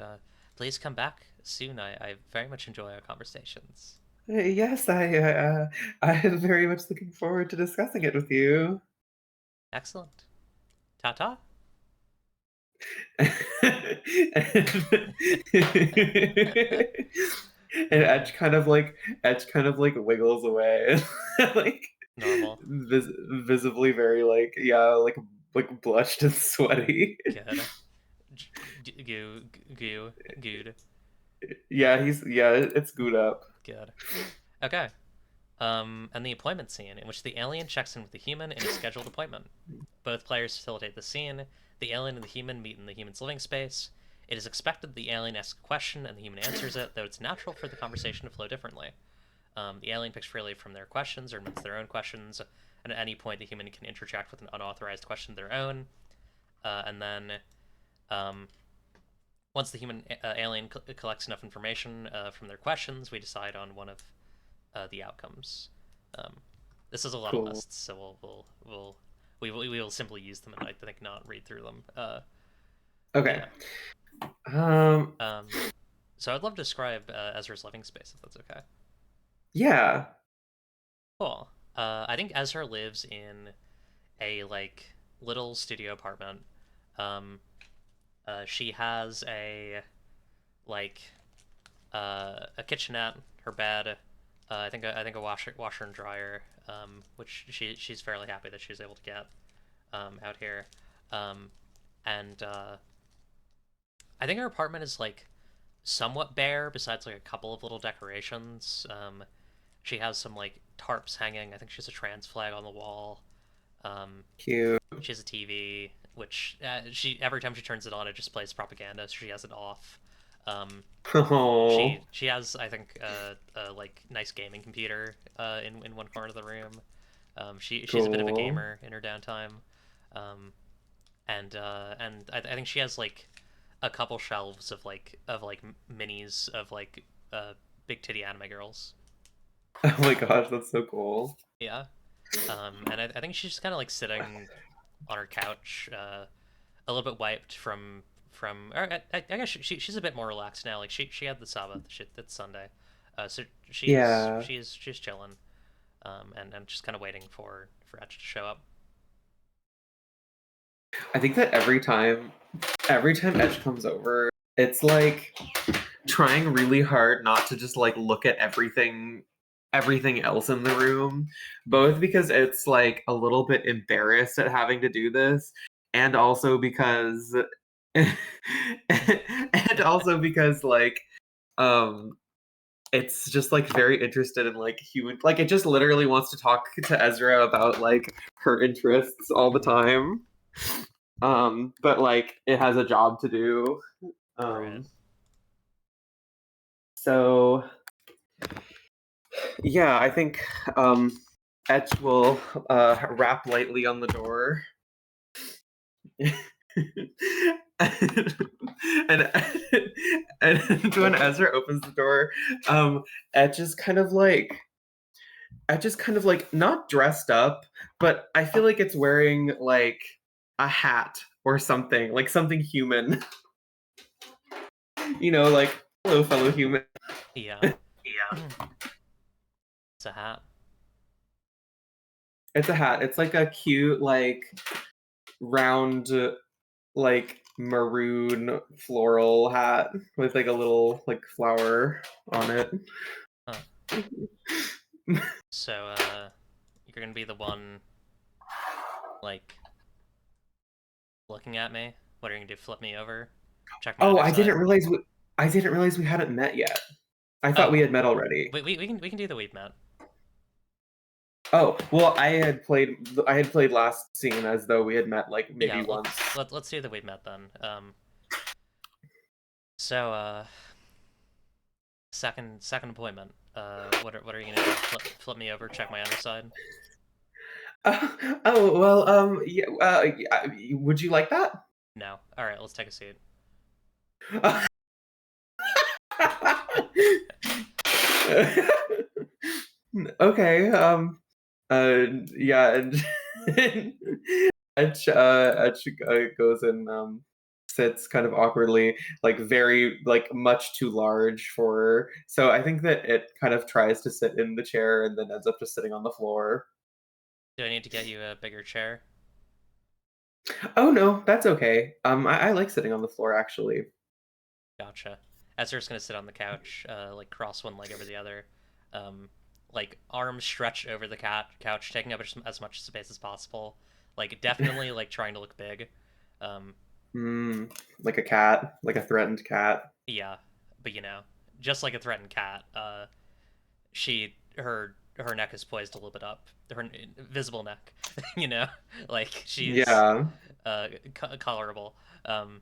please come back soon. I very much enjoy our conversations. Yes, I am very much looking forward to discussing it with you. Excellent. Ta ta. And, and Edge kind of like wiggles away, like Normal. visibly very like yeah like blushed and sweaty. Good. Goo, goo, good, Yeah, it's good up. good. Okay. And the appointment scene, in which the alien checks in with the human in a scheduled appointment. Both players facilitate the scene. The alien and the human meet in the human's living space. It is expected the alien asks a question and the human answers it, though it's natural for the conversation to flow differently. The alien picks freely from their questions or admits their own questions, and at any point the human can interject with an unauthorized question of their own. And then, um, once the human alien collects enough information from their questions, we decide on one of the outcomes. Um, this is a lot of Cool. lists, so we will simply use them and I think not read through them. Okay. Yeah. Um. So I'd love to describe Ezra's living space if that's okay. Yeah. Cool. I think Ezra lives in a like little studio apartment. Um, she has like a kitchenette, her bed. I think a washer and dryer, which she's fairly happy that she's able to get out here. Um, and I think her apartment is like somewhat bare, besides like a couple of little decorations. She has some like tarps hanging. I think she has a trans flag on the wall. Um, Cute. she has a TV, which she every time she turns it on, it just plays propaganda. So she has it off. Um, Oh, she has I think a like nice gaming computer in one corner of the room. She's a bit of a cool. gamer in her downtime. Um, and I think she has like a couple shelves of minis of big titty anime girls. Oh my gosh, that's so cool. Yeah. And I think she's just kind of like sitting on her couch, a little bit wiped or I guess she's a bit more relaxed now. Like she had the Sabbath shit that's Sunday, so Yeah. she's chilling, and just kind of waiting for Etch to show up. I think that every time Edge comes over, it's like trying really hard not to just like look at everything else in the room, both because it's like a little bit embarrassed at having to do this, and also because and also because like um it's just like very interested in like human, like it just literally wants to talk to Ezra about like her interests all the Mm-hmm. time. But like it has a job to do. Right. Um so yeah, I think Etch will rap lightly on the door. and, and and when Ezra opens the door, um Etch is kind of like not dressed up, but I feel like it's wearing like a hat or something, like something human. Like, hello, fellow human. Yeah. It's a hat. It's a hat. It's like a cute, like round, like maroon floral hat with like a little like flower on it. Huh. So you're gonna be the one like looking at me. What are you gonna do? Flip me over? Check my Oh, underside? I didn't realize we hadn't met yet. I thought we Oh, had met already. we can do the weave mat. Oh, well, I had played last scene as though we had met like Yeah, maybe once. let's do the weave mat then. So second appointment. What are you gonna do? Flip me over? Check my underside? Oh, well, yeah, yeah, would you like that? No. All right, let's take a seat. Okay, yeah, and Etch goes and sits kind of awkwardly, like very like much too large for her. So I think that it kind of tries to sit in the chair and then ends up just sitting on the floor. Do I need to get you a bigger chair? Oh no, that's okay. I like sitting on the floor actually. Gotcha. Ezra's gonna sit on the couch, like cross one leg over the other, like arms stretched over the couch, taking up as much space as possible. Like definitely like trying to look big. Um, Mm, like a cat, like a threatened cat. yeah, but just like a threatened cat, her neck is poised a little bit up, her visible neck. Like she's Yeah, colorable. Um,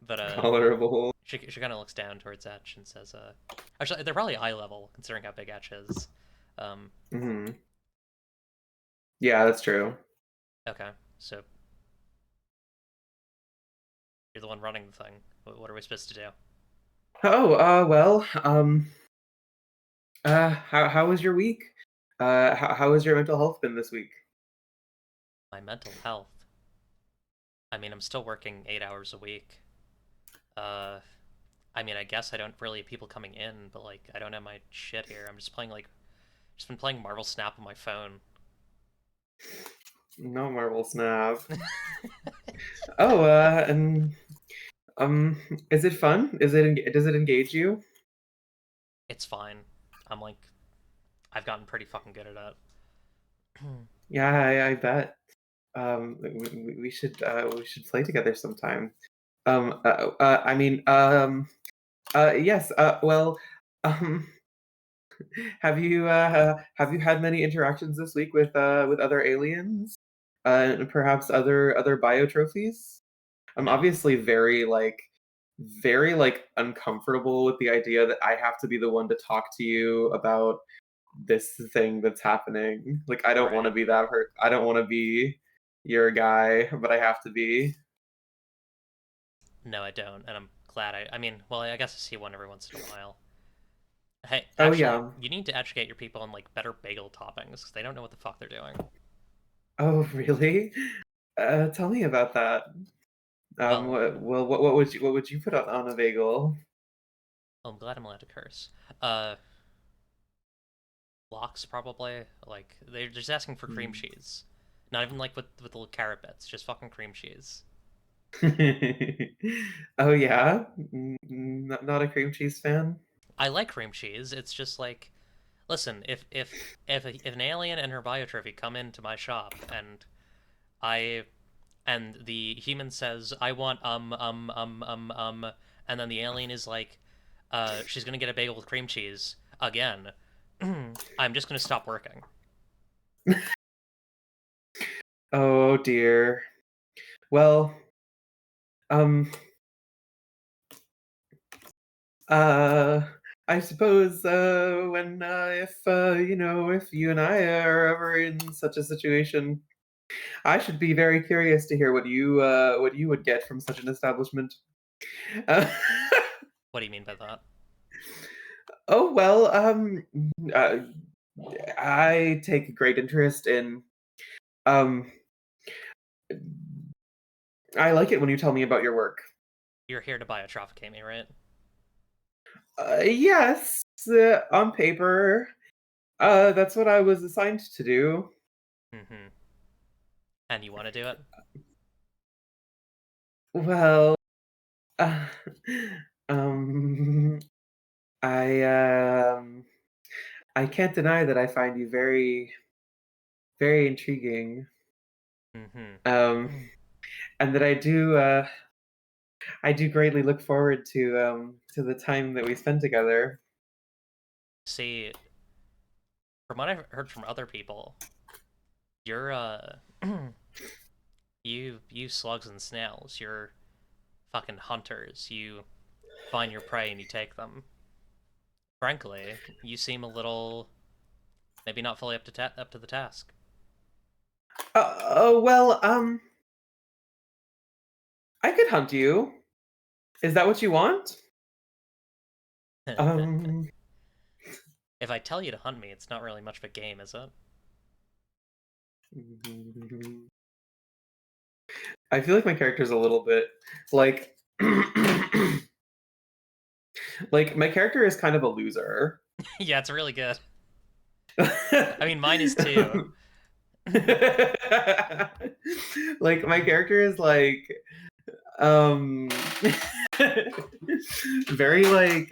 but tolerable. she kind of looks down towards Etch and says, actually, they're probably eye level considering how big Etch is. Um, Hmm. Yeah, that's true. okay, so you're the one running the thing. What are we supposed to do? Oh, well, how was your week? How has your mental health been this week? My mental health. I mean, I'm still working 8 hours a week. Uh, I mean, I guess I don't really have people coming in, but like, I don't have my shit here. I'm just playing just been playing Marvel Snap on my phone. No Marvel Snap. Oh, and um, is it fun? Does it engage you? It's fine. I'm like, I've gotten pretty fucking good at it. Yeah, I bet. We should play together sometime. I mean, yes. Well, um, have you had many interactions this week with other aliens, and perhaps other biotrophies? I'm No. obviously very like uncomfortable with the idea that I have to be the one to talk to you about this thing that's happening. Like I don't want to Right. be that hurt. I don't want to be. you're a guy, but I have to be. No, I don't, and I'm glad. I mean, well, I guess I see one every once in a while. Hey, Oh actually, yeah. you need to educate your people on like better bagel toppings because they don't know what the fuck they're doing. Oh really? Tell me about that. Well, What would you put on a bagel? I'm glad I'm allowed to curse. Uh, Lox probably. Like they're just asking for cream Hmm. cheese, not even like with the little carrot bits, just fucking cream cheese. Oh yeah, not a cream cheese fan. I like cream cheese. It's just like, listen, if an alien and her biotrophy come into my shop I and the human says I want and then the alien is like, she's gonna get a bagel with cream cheese again. I'm just gonna stop working. Oh dear. Well, um, uh, I suppose when if you and I are ever in such a situation, I should be very curious to hear what you would get from such an establishment. Uh, What do you mean by that? oh well, uh, I take great interest in um I like it when you tell me about your work. You're here to biotropicate me, right? Yes, on paper, that's what I was assigned to do. Mm-hmm. And you want to do it? Well, uh, um, I I can't deny that I find you very intriguing. Mm-hmm. Um, and that I do greatly look forward to the time that we spend together. See, from what I've heard from other people, you're you slugs and snails. You're fucking hunters. You find your prey and you take them. Frankly, you seem a little maybe not fully up to the task. Oh well, I could hunt you. Is that what you want? Um, If I tell you to hunt me, it's not really much of a game, is it? I feel like my character's a little bit like like my character is kind of a loser. Yeah, it's really good. I mean, mine is too. Like my character is like um very like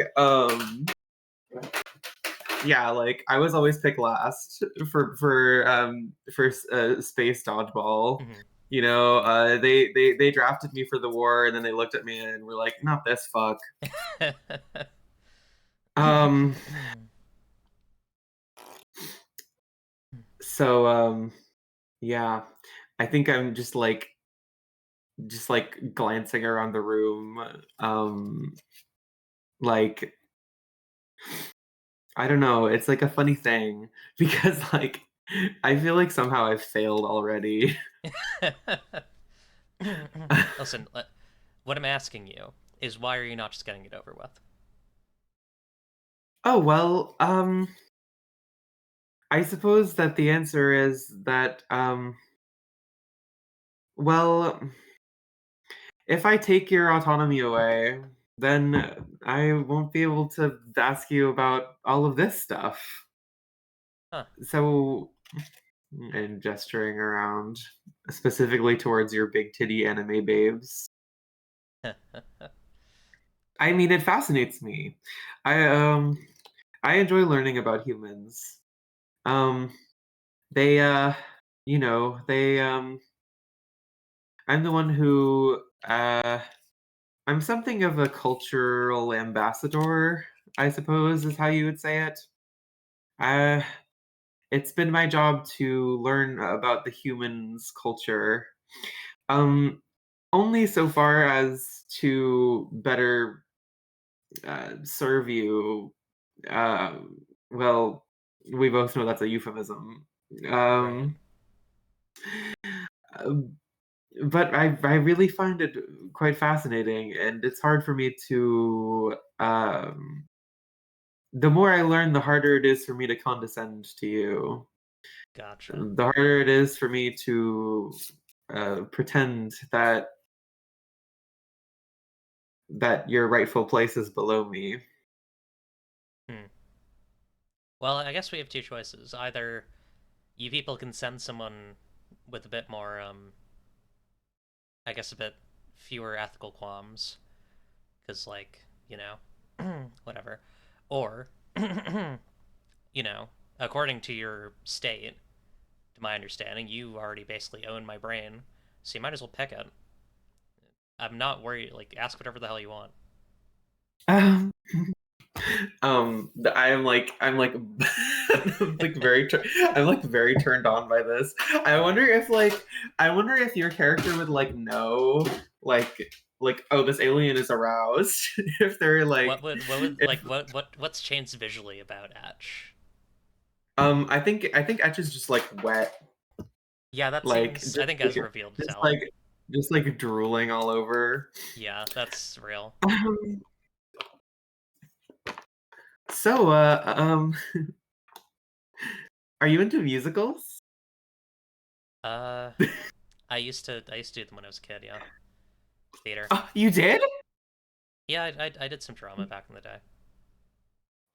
yeah, like I was always picked last for space dodgeball. Mhm. You know, they drafted me for the war, and then they looked at me and were like, "Not this fuck." Um, so yeah, I think I'm just like glancing around the room, like I don't know. It's like a funny thing because like I feel like somehow I've failed already. Listen, what I'm asking you is why are you not just getting it over with? Oh well, I suppose that the answer is that well, if I take your autonomy away, then I won't be able to ask you about all of this stuff. Huh. So, and gesturing around specifically towards your big titty anime babes. I mean, it fascinates me. I um I enjoy learning about humans. Um they they I'm the one who I'm something of a cultural ambassador, I suppose is how you would say it. Uh it's been my job to learn about the humans' culture. Um only so far as to better serve you. Uh, well, we both know that's a euphemism. Right. Um, Um, but I really find it quite fascinating, and it's hard for me to. The more I learn, the harder it is for me to condescend to you. Gotcha. The harder it is for me to pretend that your rightful place is below me. Hmm. Well, I guess we have two choices. Either you people can send someone with a bit more, I guess a bit fewer ethical qualms, because, like, whatever. Or, you know, according to your state, to my understanding, you already basically own my brain, so you might as well pick it. I'm not worried. Like, ask whatever the hell you want. Um, I'm like like I'm like very turned on by this. I wonder if like I wonder if your character would like know like oh, this alien is aroused. If they're like What would if like what's changed visually about Etch? I think Etch is just like wet, Yeah, that like seems. I think Ezra revealed just talent. like just like drooling all over. Yeah, that's real. Um, so are you into musicals? Uh, I used to do them when I was a kid. Yeah, theater. Oh, you did? Yeah, I did some drama back in the day.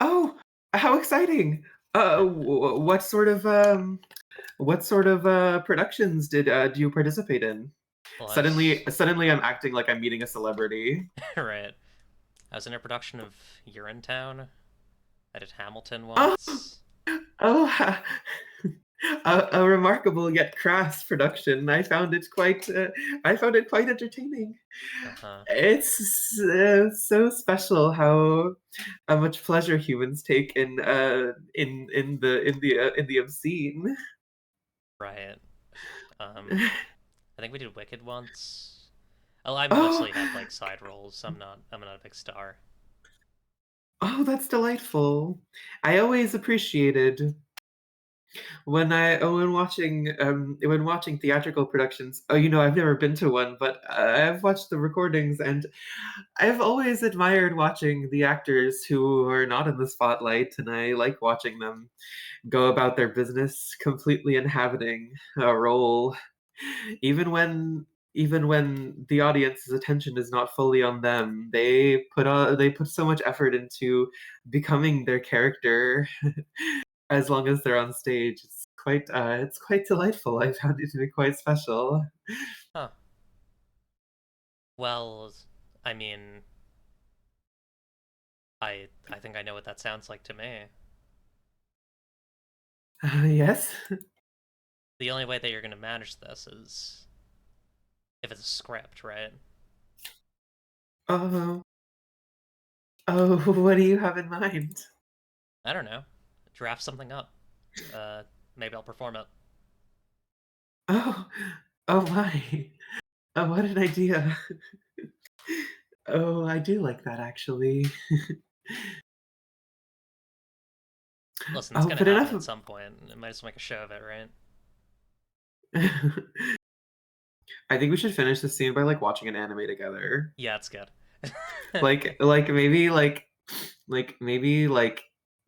Oh, how exciting! What sort of productions did do you participate in? Well, I Suddenly, was suddenly, I'm acting like I'm meeting a celebrity. right. I was in a production of Urinetown. I did Hamilton Oh, once. oh, a remarkable yet crass production. I found it quite entertaining. Uh huh. It's so special how much pleasure humans take in the obscene. Right. Um, I think we did Wicked once. Oh, I Oh, mostly had like side roles. I'm not a big star. oh, that's delightful. I always appreciated when watching theatrical productions. Oh, I've never been to one, but I've watched the recordings, and I've always admired watching the actors who are not in the spotlight, and I like watching them go about their business, completely inhabiting a role, even when even when the audience's attention is not fully on them. They put so much effort into becoming their character as long as they're on stage. It's quite delightful. I found it to be quite special. Huh. Well, I mean, I think I know what that sounds like to me. Yes. The only way that you're gonna manage this is if it's a script, right? Oh, oh, what do you have in mind? I don't know. Draft something up. Uh, Maybe I'll perform it. Oh, oh my. Oh, what an idea. Oh, I do like that actually. Listen, it's Oh, gonna but happen enough at of some point. I might as well make a show of it, right? I think we should finish the scene by like watching an anime together. Yeah, it's good. Like maybe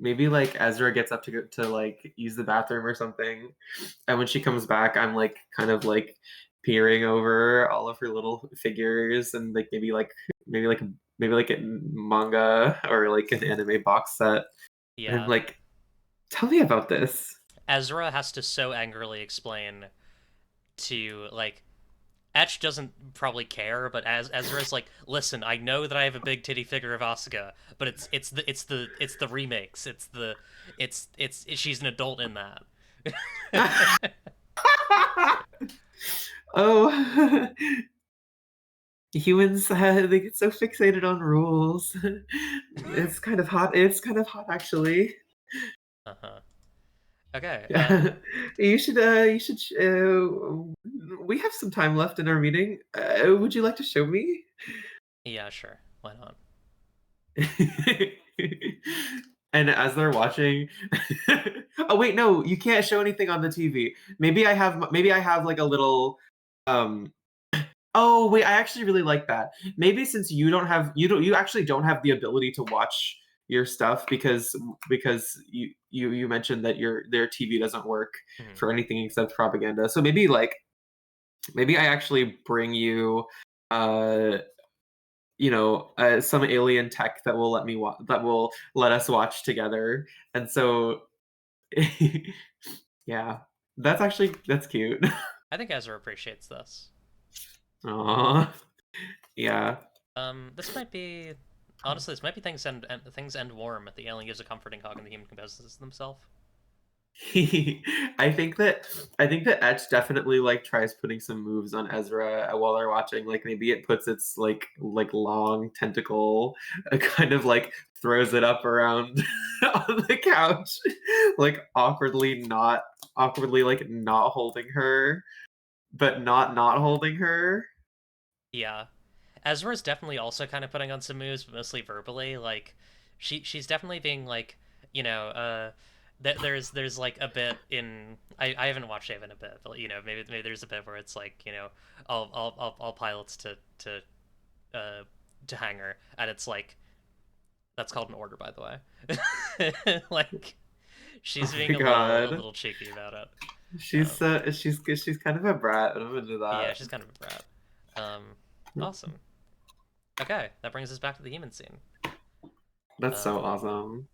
maybe like Ezra gets up to go to like use the bathroom or something, and when she comes back, I'm like kind of like peering over all of her little figures, and like maybe like maybe like a manga or like an anime box set, and I'm Yeah. like, tell me about this. Ezra has to so angrily explain to like Etch doesn't probably care, but as Ezra's like, listen, I know that I have a big titty figure of Asuka, but it's the remakes. It's she's an adult in that. Oh, humans they get so fixated on rules. It's kind of hot. It's kind of hot actually. Uh-huh. Okay. Yeah, you should we have some time left in our meeting. Would you like to show me? Yeah, sure. Why not? And as they're watching, oh wait, no, you can't show anything on the TV. Maybe I have like a little Um, oh wait, I actually really like that. Maybe since you actually don't have the ability to watch your stuff because you mentioned that their TV doesn't work Mhm. for anything except propaganda. So maybe I actually bring you uh some alien tech that will that will let us watch together. And so yeah, that's cute. I think Ezra appreciates this. Aw, yeah. This might be honestly, this might be things end warm. The alien gives a comforting hug, and the human composes themselves. I think that Etch definitely like tries putting some moves on Ezra while they're watching. Like maybe it puts its like long tentacle, kind of like throws it up around on the couch, like awkwardly like not holding her, but not holding her. Yeah, Ezra's definitely also kind of putting on some moves, but mostly verbally. Like, she's definitely being like, you know, there's like a bit in I haven't watched Ava in a bit, but maybe there's a bit where it's like all pilots uh to hangar, and it's like that's called an order, by the way. Like, Oh she's being my a god, little cheeky about it. she's kind of a brat, and I'm into Yeah, that. she's kind of a brat. Um, awesome. Okay, that brings us back to the human scene. That's so Um, awesome.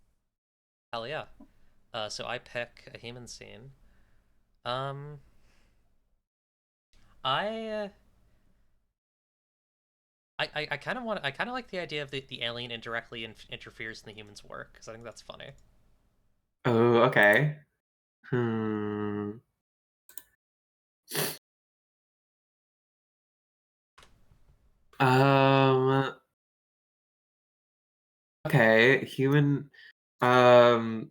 hell yeah. So I pick a human scene. Um, I, uh, I kind of I kind of like the idea of the alien indirectly interferes in the human's work because I think that's funny. Oh, okay. Hmm. Um, okay, human. Um,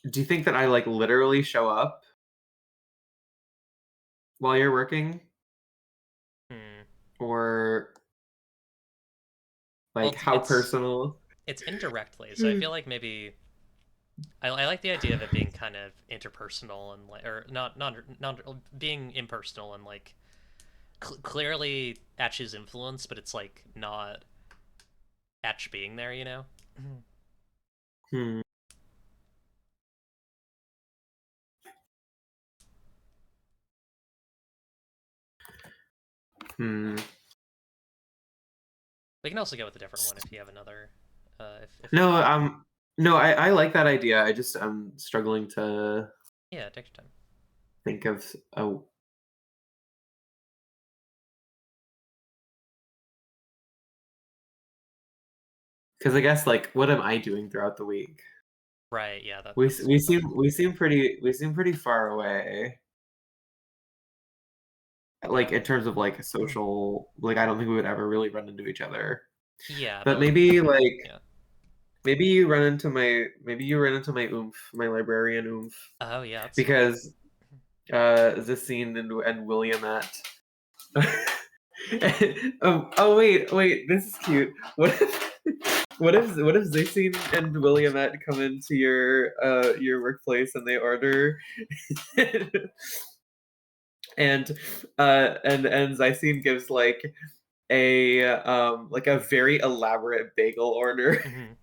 do you think that I like literally show up while you're working, Hmm. or Well, like how personal? it's indirectly, so I Hmm. feel like maybe I like the idea of it being kind of interpersonal and like or not being impersonal and like clearly Etch's influence, but it's like not Etch being there, you know? Hmm. Hmm. We can also go with a different one if you have another. If No, no, I like that idea. I'm struggling to yeah, take your time. think of a because I guess like what am I doing throughout the week? Right, yeah, We that's a good question. we seem pretty far away. Like Yeah, in terms of like a social, like I don't think we would ever really run into each other. yeah, But but yeah. maybe you run into my my librarian Oh yeah, that's funny. because Zissine and Williamette. Wait, this is cute. What if Zissine and Williamette come into your workplace and they order and and Zysine gives like a very elaborate bagel order, Hmm.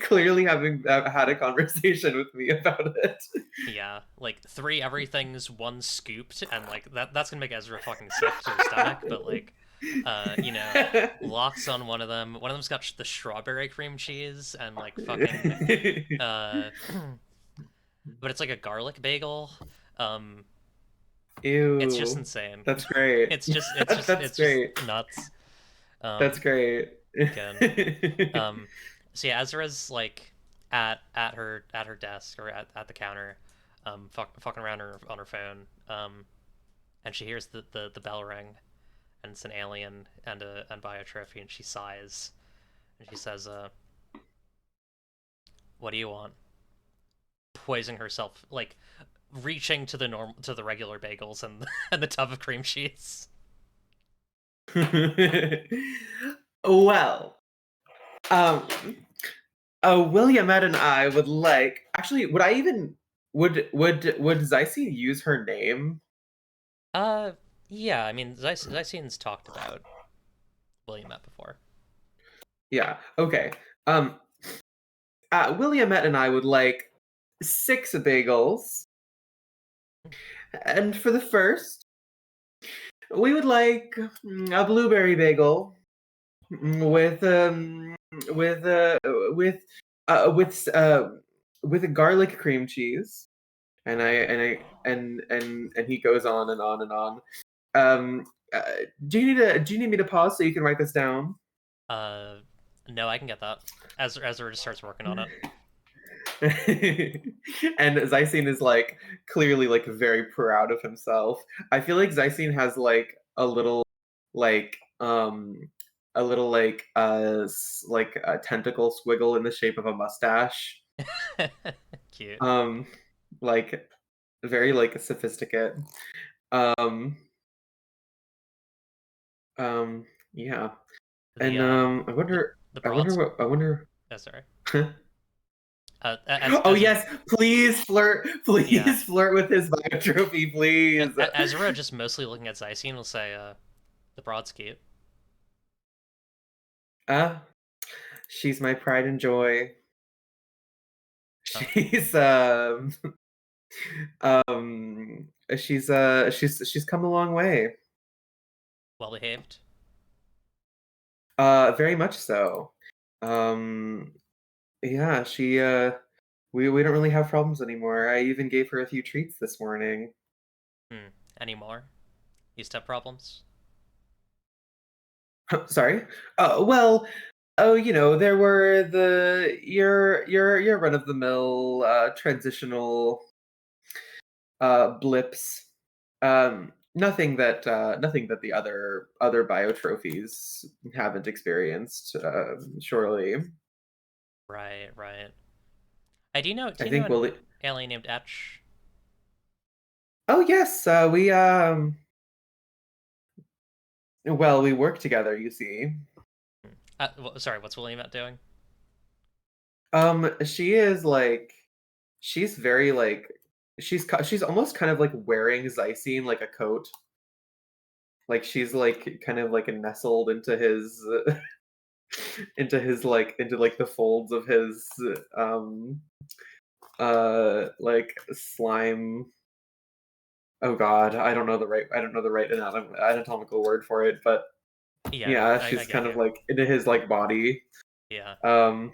clearly having had a conversation with me about it. Yeah, like three everything's one scooped, and like that's gonna make Ezra fucking sick to his stomach. But like, you know, locks on one of them. One of them's got the strawberry cream cheese and like fucking uh, but it's like a garlic bagel. Um, it's just Ew, insane. that's great. That's It's just great. nuts. That's Um, great. Again. Um, so yeah, Ezra's like at her desk or at the counter, fucking around on her phone. And she hears the bell ring, and it's an alien and Biotrophy, and she sighs and she says, "What do you want?" Poising herself, like reaching to the regular bagels and and the tub of cream cheese. Well, um, Williamette and I would like. Actually, would I even would Zycie use her name? Uh, Yeah, I mean, Zycian's talked about Williamette before. Yeah. Okay. Um, Williamette and I would like 6 bagels, and for the first, we would like a blueberry bagel with with uh with with with a garlic cream cheese, and I Right. and I and he goes on and on and on. Um, uh, do you need me to pause so you can write this down? Uh, no, I can get that. As Ezra just starts working on it. And Zysine is like clearly like very proud of himself. I feel like Zysine has like like a little like a tentacle squiggle in the shape of a mustache. Cute. Um like very like sophisticate. Um yeah. The And uh the the I broads. wonder Oh, sorry. what Oh Ezra. yes, please flirt. Yeah. Please flirt with his biotrophy, please. Ezra just mostly looking at Zycian will say, the broad's cute. Uh, she's my pride and joy. Oh, She's um she's come a long way. well behaved. Very much so. Um yeah, she we don't really have problems anymore. I even gave her a few treats this morning. Hmm. Any more? Used to have problems. Sorry. Well, oh, there were your run of the mill transitional blips. Nothing that the other biotrophies haven't experienced. Surely, Right, right. I do know. Do I you know think an we'll. alien named Etch? Oh yes, we work together. You see, Hmm. Sorry, what's William at doing? she is like she's very like she's almost kind of like wearing Zysine like a coat. Like she's like kind of like nestled into his into like the folds of his like slime. Oh god, I don't know the right anatomical word for it, but Yeah, no, yeah, I she's get kind of you. like into his like body. Yeah, Um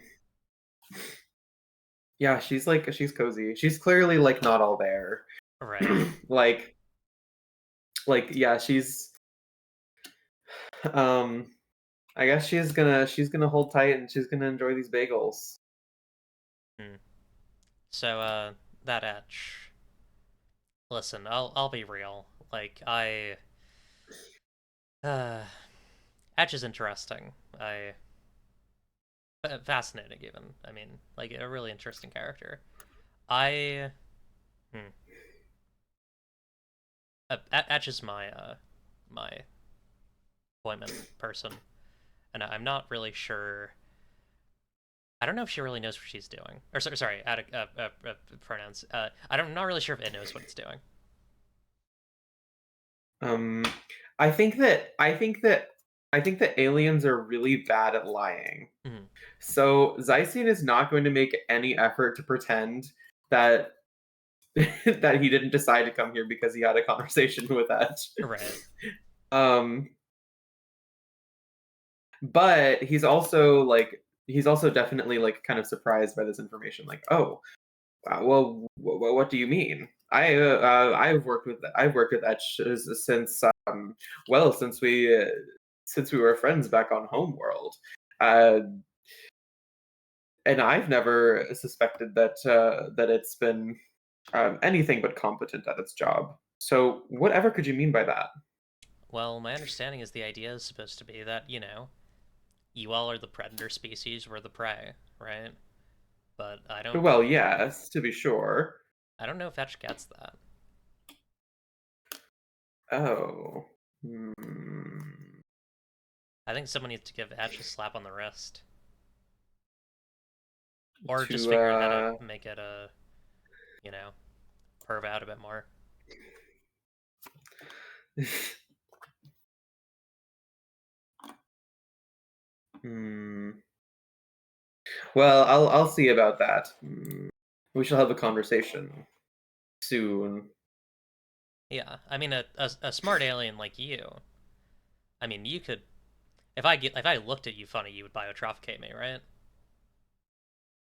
yeah, she's cozy. She's clearly like not all there. right. like yeah, she's um I guess she's gonna hold tight and she's gonna enjoy these bagels. Hmm. So, that Etch. Listen, I'll be real. Like uh, Etch is interesting. Fascinating even. I mean, like a really interesting character. I hmm. Etch is my appointment person, and I'm not really sure. I don't know if she really knows what she's doing. Or sorry, add pronouns. I'm not really sure if it knows what it's doing. Um, I think that I think that I think that aliens are really bad at lying. Mhm. So Zysine is not going to make any effort to pretend that that he didn't decide to come here because he had a conversation with that. Right. Um, but he's also definitely like kind of surprised by this information. Like, oh, well, what do you mean? I've worked with Etch since since we were friends back on Homeworld, uh, and I've never suspected that it's been anything but competent at its job. So whatever could you mean by that? Well, my understanding is the idea is supposed to be that, you all are the predator species, we're the prey, right? But Well, yes, to be sure. I don't know if Etch gets that. Oh. Hmm. I think someone needs to give Etch a slap on the wrist. Or just To figure out how to make it you know, perv out a bit more. Hmm. Well, I'll see about that. We shall have a conversation soon. Yeah, I mean, a smart alien like you. I mean, you could if I looked at you funny, you would biotropicate me, right?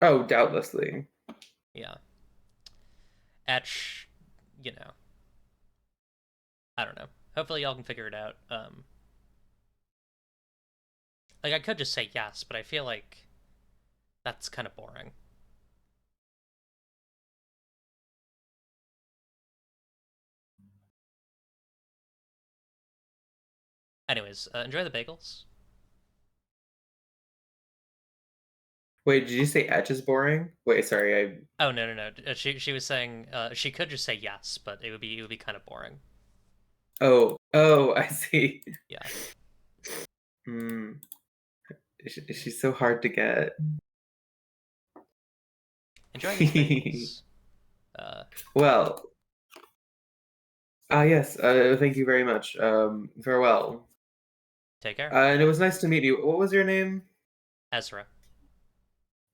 Oh, doubtlessly. Yeah. Etch, you know, I don't know. Hopefully y'all can figure it out. Like I could just say yes, but I feel like that's kind of boring. Anyways, enjoy the bagels. Wait, did you say etch is boring? Wait, sorry. Oh no no no. She was saying she could just say yes, but it would be kind of boring. Oh, I see. Yeah. Hmm. She's so hard to get. Enjoy these bagels. Uh, Well, yes. Thank you very much. Farewell. take care. And it was nice to meet you. What was your name? Ezra.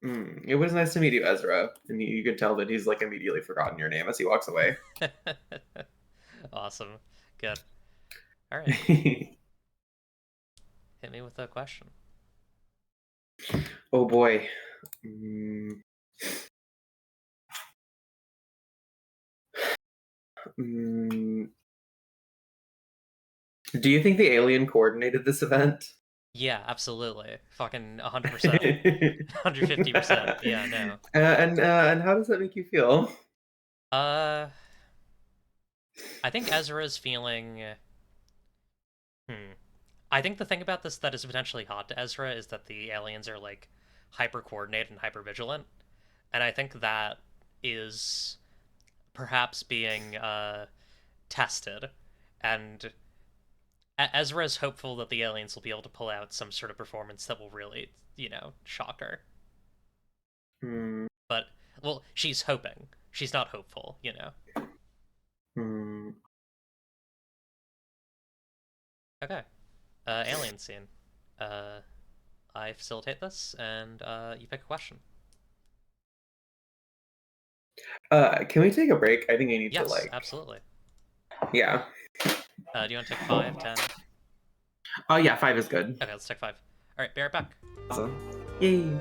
It was nice to meet you, Ezra. And you could tell that he's like immediately forgotten your name as he walks away. Awesome. Good. All right. Hit me with a question. Oh boy. Mm, mm, do you think the alien coordinated this event? Yeah, absolutely. Fucking 100%. 150%. Yeah, no. And how does that make you feel? Uh, I think Ezra's feeling. Hmm. I think the thing about this that is potentially hot to Ezra is that the aliens are like hyper coordinated and hyper vigilant, and I think that is perhaps being tested, and Ezra is hopeful that the aliens will be able to pull out some sort of performance that will really, shock her. Hmm, But well, she's hoping. She's not hopeful. hmm. Okay. Alien scene. Uh, I facilitate this, and you pick a question. Can we take a break? I think I need to Yes, like, absolutely. yeah. Do you want to take 5, 10? Oh yeah, 5 is good. Okay, let's take 5. All right, be right back. Awesome. Yay.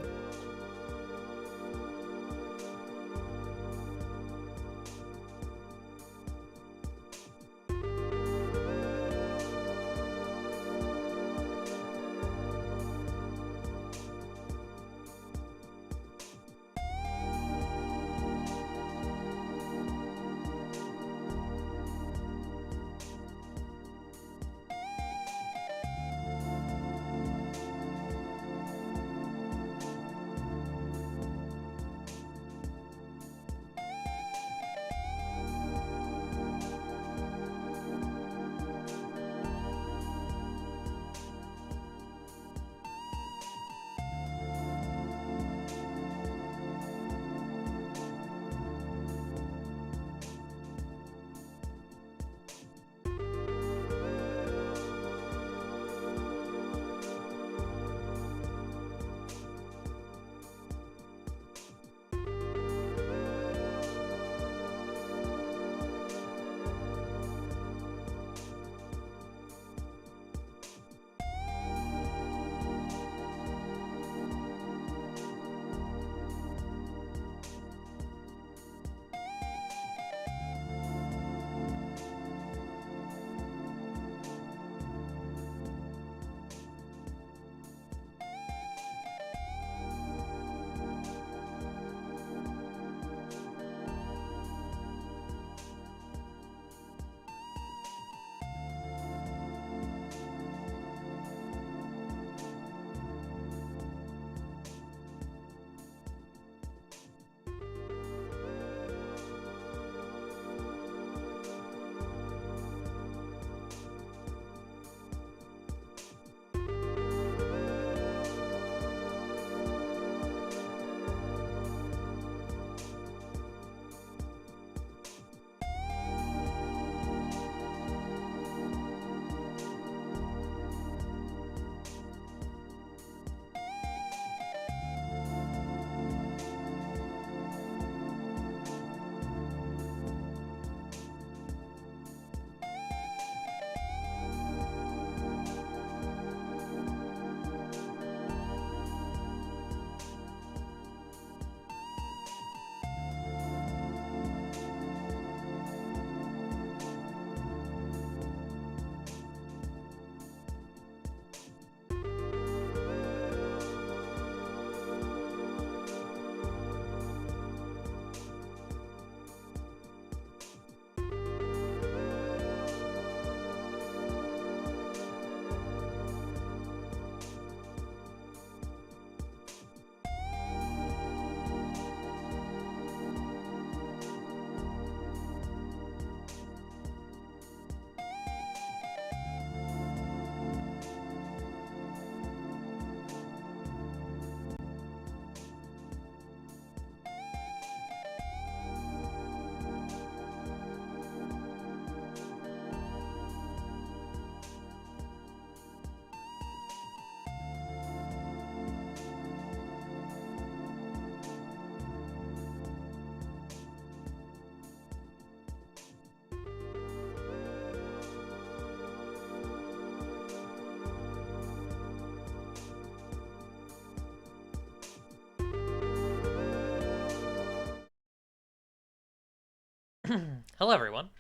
Hello, everyone.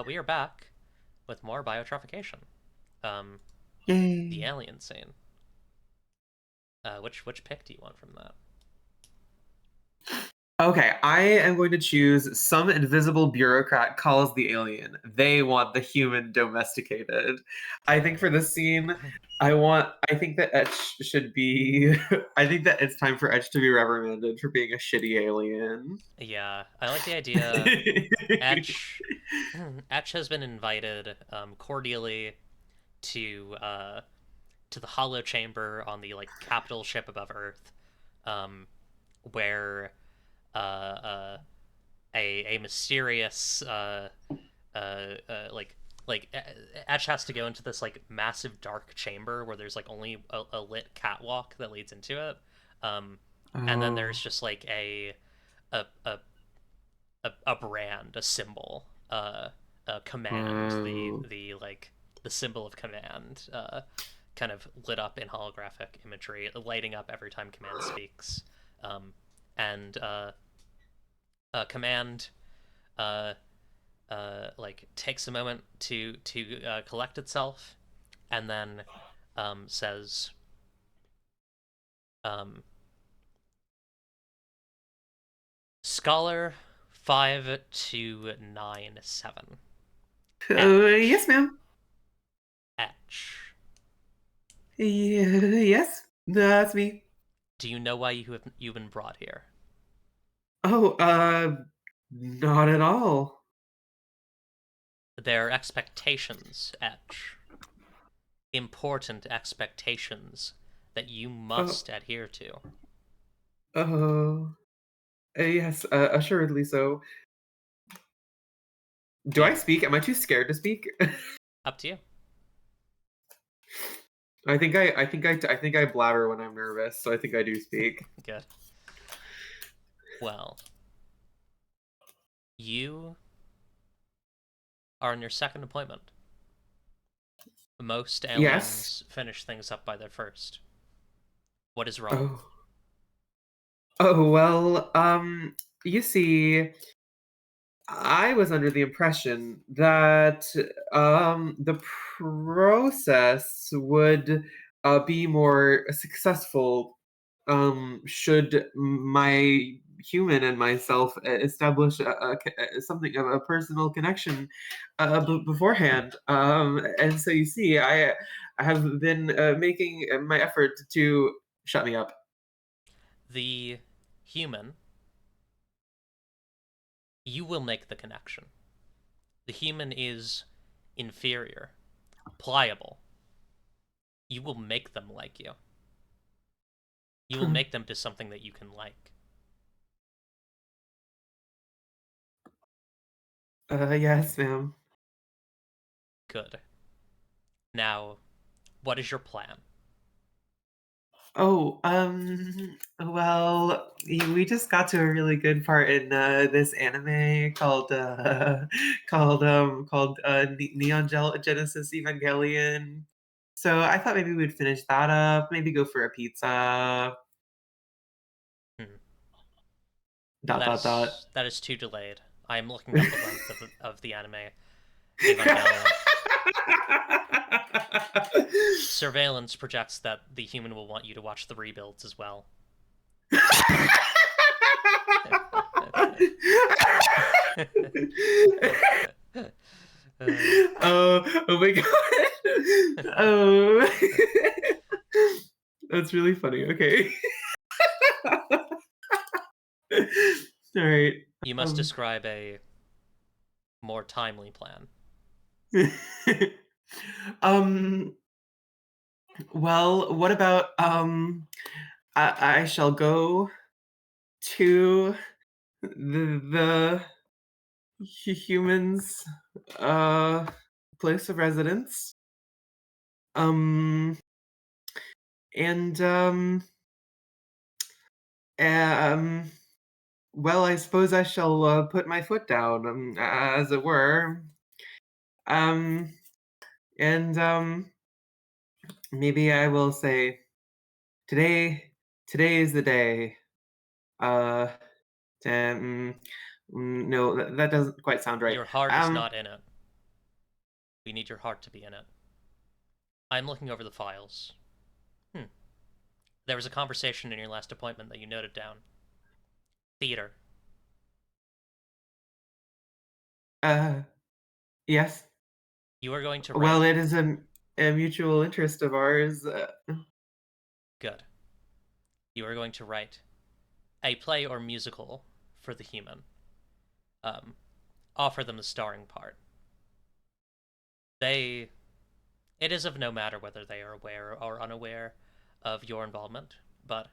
We are back with more Biotrophication. Um, the Yay. alien scene. Which pick do you want from that? Okay, I am going to choose some invisible bureaucrat calls the alien. They want the human domesticated. I think for this scene, I think that Etch should be, I think that it's time for Etch to be reprimanded for being a shitty alien. Yeah, I like the idea. Etch, Etch has been invited cordially to to the Hollow Chamber on the capital ship above Earth, um, where a mysterious Ash has to go into this massive dark chamber where there's only a lit catwalk that leads into it, um, and then there's Oh. just a a, a brand, a symbol, a command, Oh. the symbol of command, kind of lit up in holographic imagery, lighting up every time command speaks, and command uh, takes a moment to collect itself, and then says, um, "Scholar 5297 Yes, Etch ma'am. Etch. Yes, that's me. Do you know why you've been brought here? Oh, not at all. There are expectations, Etch. Important expectations that you Oh, must adhere to. oh, yes, assuredly so. Do Do I you? speak? Am I too scared to speak? Up to you. I think I blabber when I'm nervous, so I think I do speak. Good. Well, you are in your second appointment. Most Yes. aliens finish things up by their first. What is wrong? Oh. Oh, well, you see, I was under the impression that the process would be more successful should my human and myself establish something of a personal connection beforehand. And so you see, I have been making my effort to shut me up. The human, you will make the connection. The human is inferior, pliable. You will make them like you. You will make them to something that you can like. Yes, ma'am. Good. Now, what is your plan? Oh, well, we just got to a really good part in this anime called Neon Genesis Evangelion. So I thought maybe we'd finish that up, maybe go for a pizza. Hmm. Dot dot dot. That is too delayed. I am looking up the length of the anime Evangelion. Surveillance projects that the human will want you to watch the rebuilds as well. Oh my god. Oh. That's really funny. Okay. All right. You must Um, describe a more timely plan. um, well, what about I shall go to the humans uh place of residence. Um and um well, I suppose I shall put my foot down, as it were. Um and maybe I will say today today is the day. Uh, um, No, that doesn't quite sound right. Your heart is Um, not in it. We need your heart to be in it. I'm looking over the files. Hmm. There was a conversation in your last appointment that you noted down. Theater. uh, yes. You are going to Well, write. it is a mutual interest of ours. Good. You are going to write a play or musical for the human. Um, Offer them the starring part. They. It is of no matter whether they are aware or unaware of your involvement, but,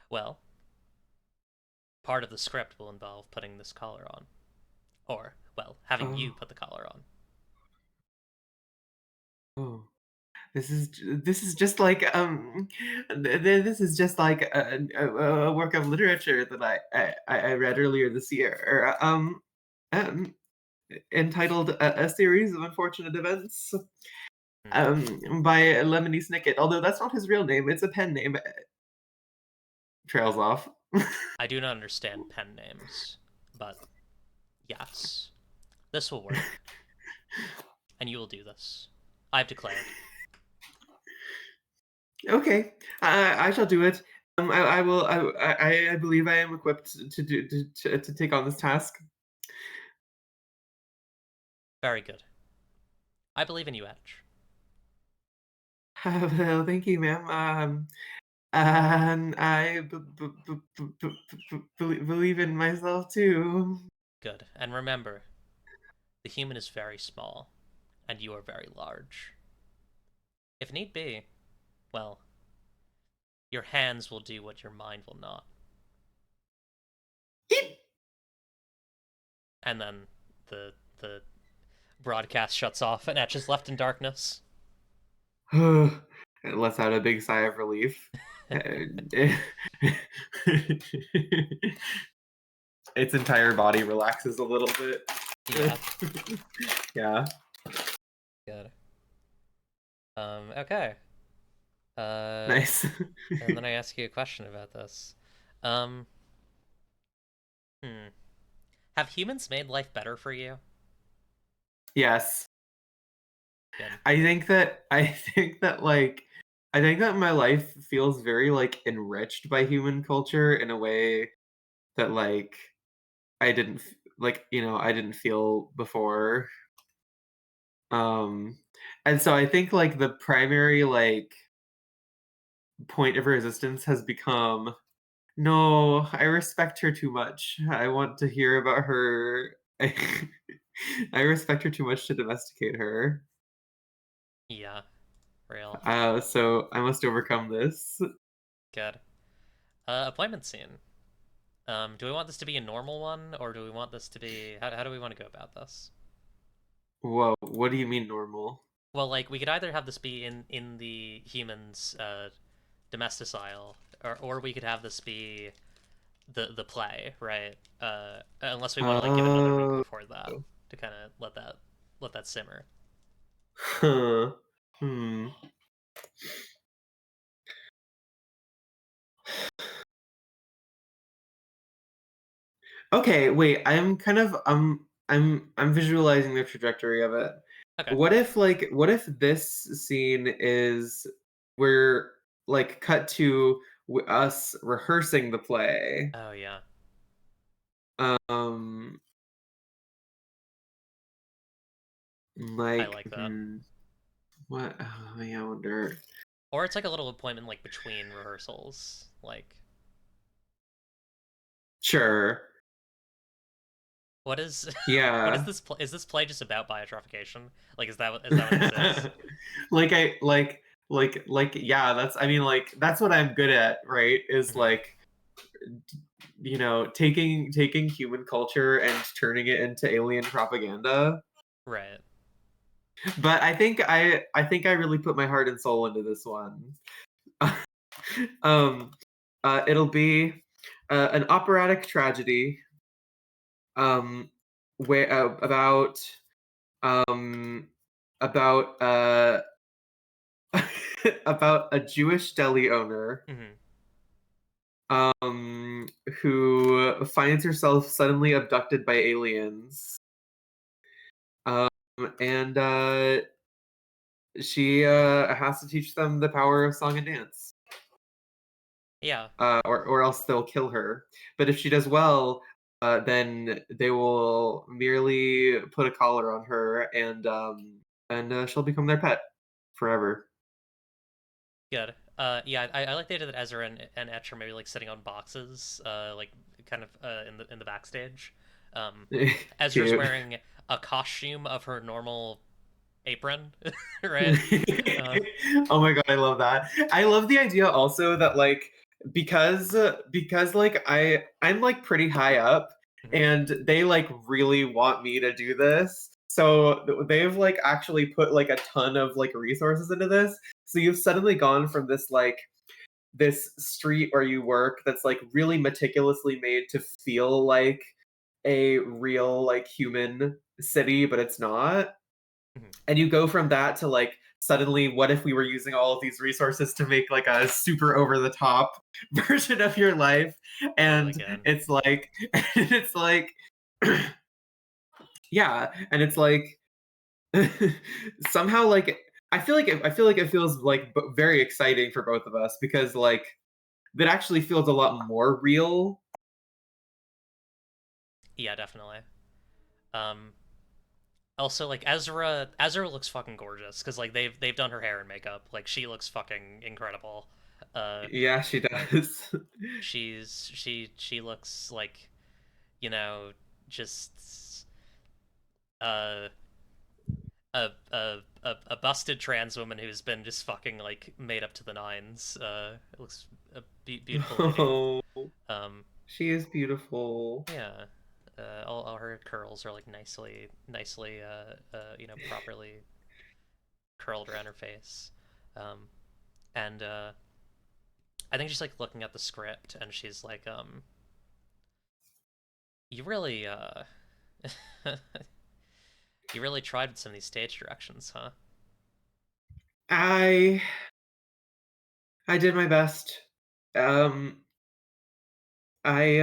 well, part of the script will involve putting this collar on. Or, well, having you Oh, put the collar on. oh. This is just like this is just like a work of literature that I read earlier this year. Um, entitled a series of unfortunate events Hmm. by Lemony Snicket. Although that's not his real name; it's a pen name. Trails off. I do not understand pen names, but yes, this will work, and you will do this. I've declared. Okay, I shall do it. I will. I believe I am equipped to do to take on this task. Very good. I believe in you, Edge. Well, thank you, ma'am. And I believe in myself too. Good. And remember, the human is very small, and you are very large. If need be, well, your hands will do what your mind will not. And then the broadcast shuts off, and Etch is left in darkness. It lets out a big sigh of relief. Its entire body relaxes a little bit. Yeah. Yeah. Good. Okay. Uh, Nice. and then I ask you a question about this. Um, hmm. Have humans made life better for you? Yes. Good. I think that my life feels very like enriched by human culture in a way that like I didn't like, I didn't feel before. Um and so I think like the primary like point of resistance has become, no, I respect her too much. I want to hear about her. I respect her too much to domesticate her. Yeah. Real. So I must overcome this. Good. Appointment scene. Do we want this to be a normal one, or do we want this to be... How do we want to go about this? Whoa, what do you mean normal? Well, like, we could either have this be in the humans, domesticile, or we could have this be the play, right? Unless we want to, like, give it another week Oh, before that to kind of let that simmer. huh. Hmm. Okay, wait. I'm visualizing the trajectory of it. Okay. What if this scene is we're like cut to us rehearsing the play? Oh, yeah. Um, I like that. what? Oh, yeah, I wonder. Or it's like a little appointment, like, between rehearsals. Like, Sure. what is... what is Yeah. this play? Is this play just about biotrophication? Like, is that what this is? like I like yeah, that's I mean like that's what I'm good at, right? Is Mm-hmm. like taking human culture and turning it into alien propaganda. Right. But I think I really put my heart and soul into this one. um it'll be an operatic tragedy um where um about about a Jewish deli owner Mm-hmm. um who finds herself suddenly abducted by aliens. Um, and she has to teach them the power of song and dance, Yeah, or else they'll kill her. But if she does well, then they will merely put a collar on her, and she'll become their pet forever. good. Yeah, I like the idea that Ezra and Etch are maybe like sitting on boxes, like kind of in the backstage. Um, Ezra's Cute. wearing a costume of her normal apron, right? Uh, Oh my god, I love that. I love the idea also that like because like I'm like pretty high up mhm, and they like really want me to do this. So they've like actually put like a ton of like resources into this. So you've suddenly gone from this street where you work that's like really meticulously made to feel like a real like human city, but it's not, mhm. and you go from that to like suddenly what if we were using all of these resources to make like a super over the top version of your life, Really and good. it's like it's like yeah, and it's like somehow like I feel like it feels like very exciting for both of us because like that actually feels a lot more real. Yeah, definitely. Um, Also, like Ezra looks fucking gorgeous because like they've done her hair and makeup. Like she looks fucking incredible. Uh, Yeah, she does. she looks like, you know, just uh a busted trans woman who's been just fucking like made up to the nines. It looks a beautiful lady. Oh, Um, she is beautiful. yeah. All her curls are like nicely, properly curled around her face. Um, and I think she's like looking at the script and she's like, you really, you really tried with some of these stage directions, huh? I I did my best. Um, I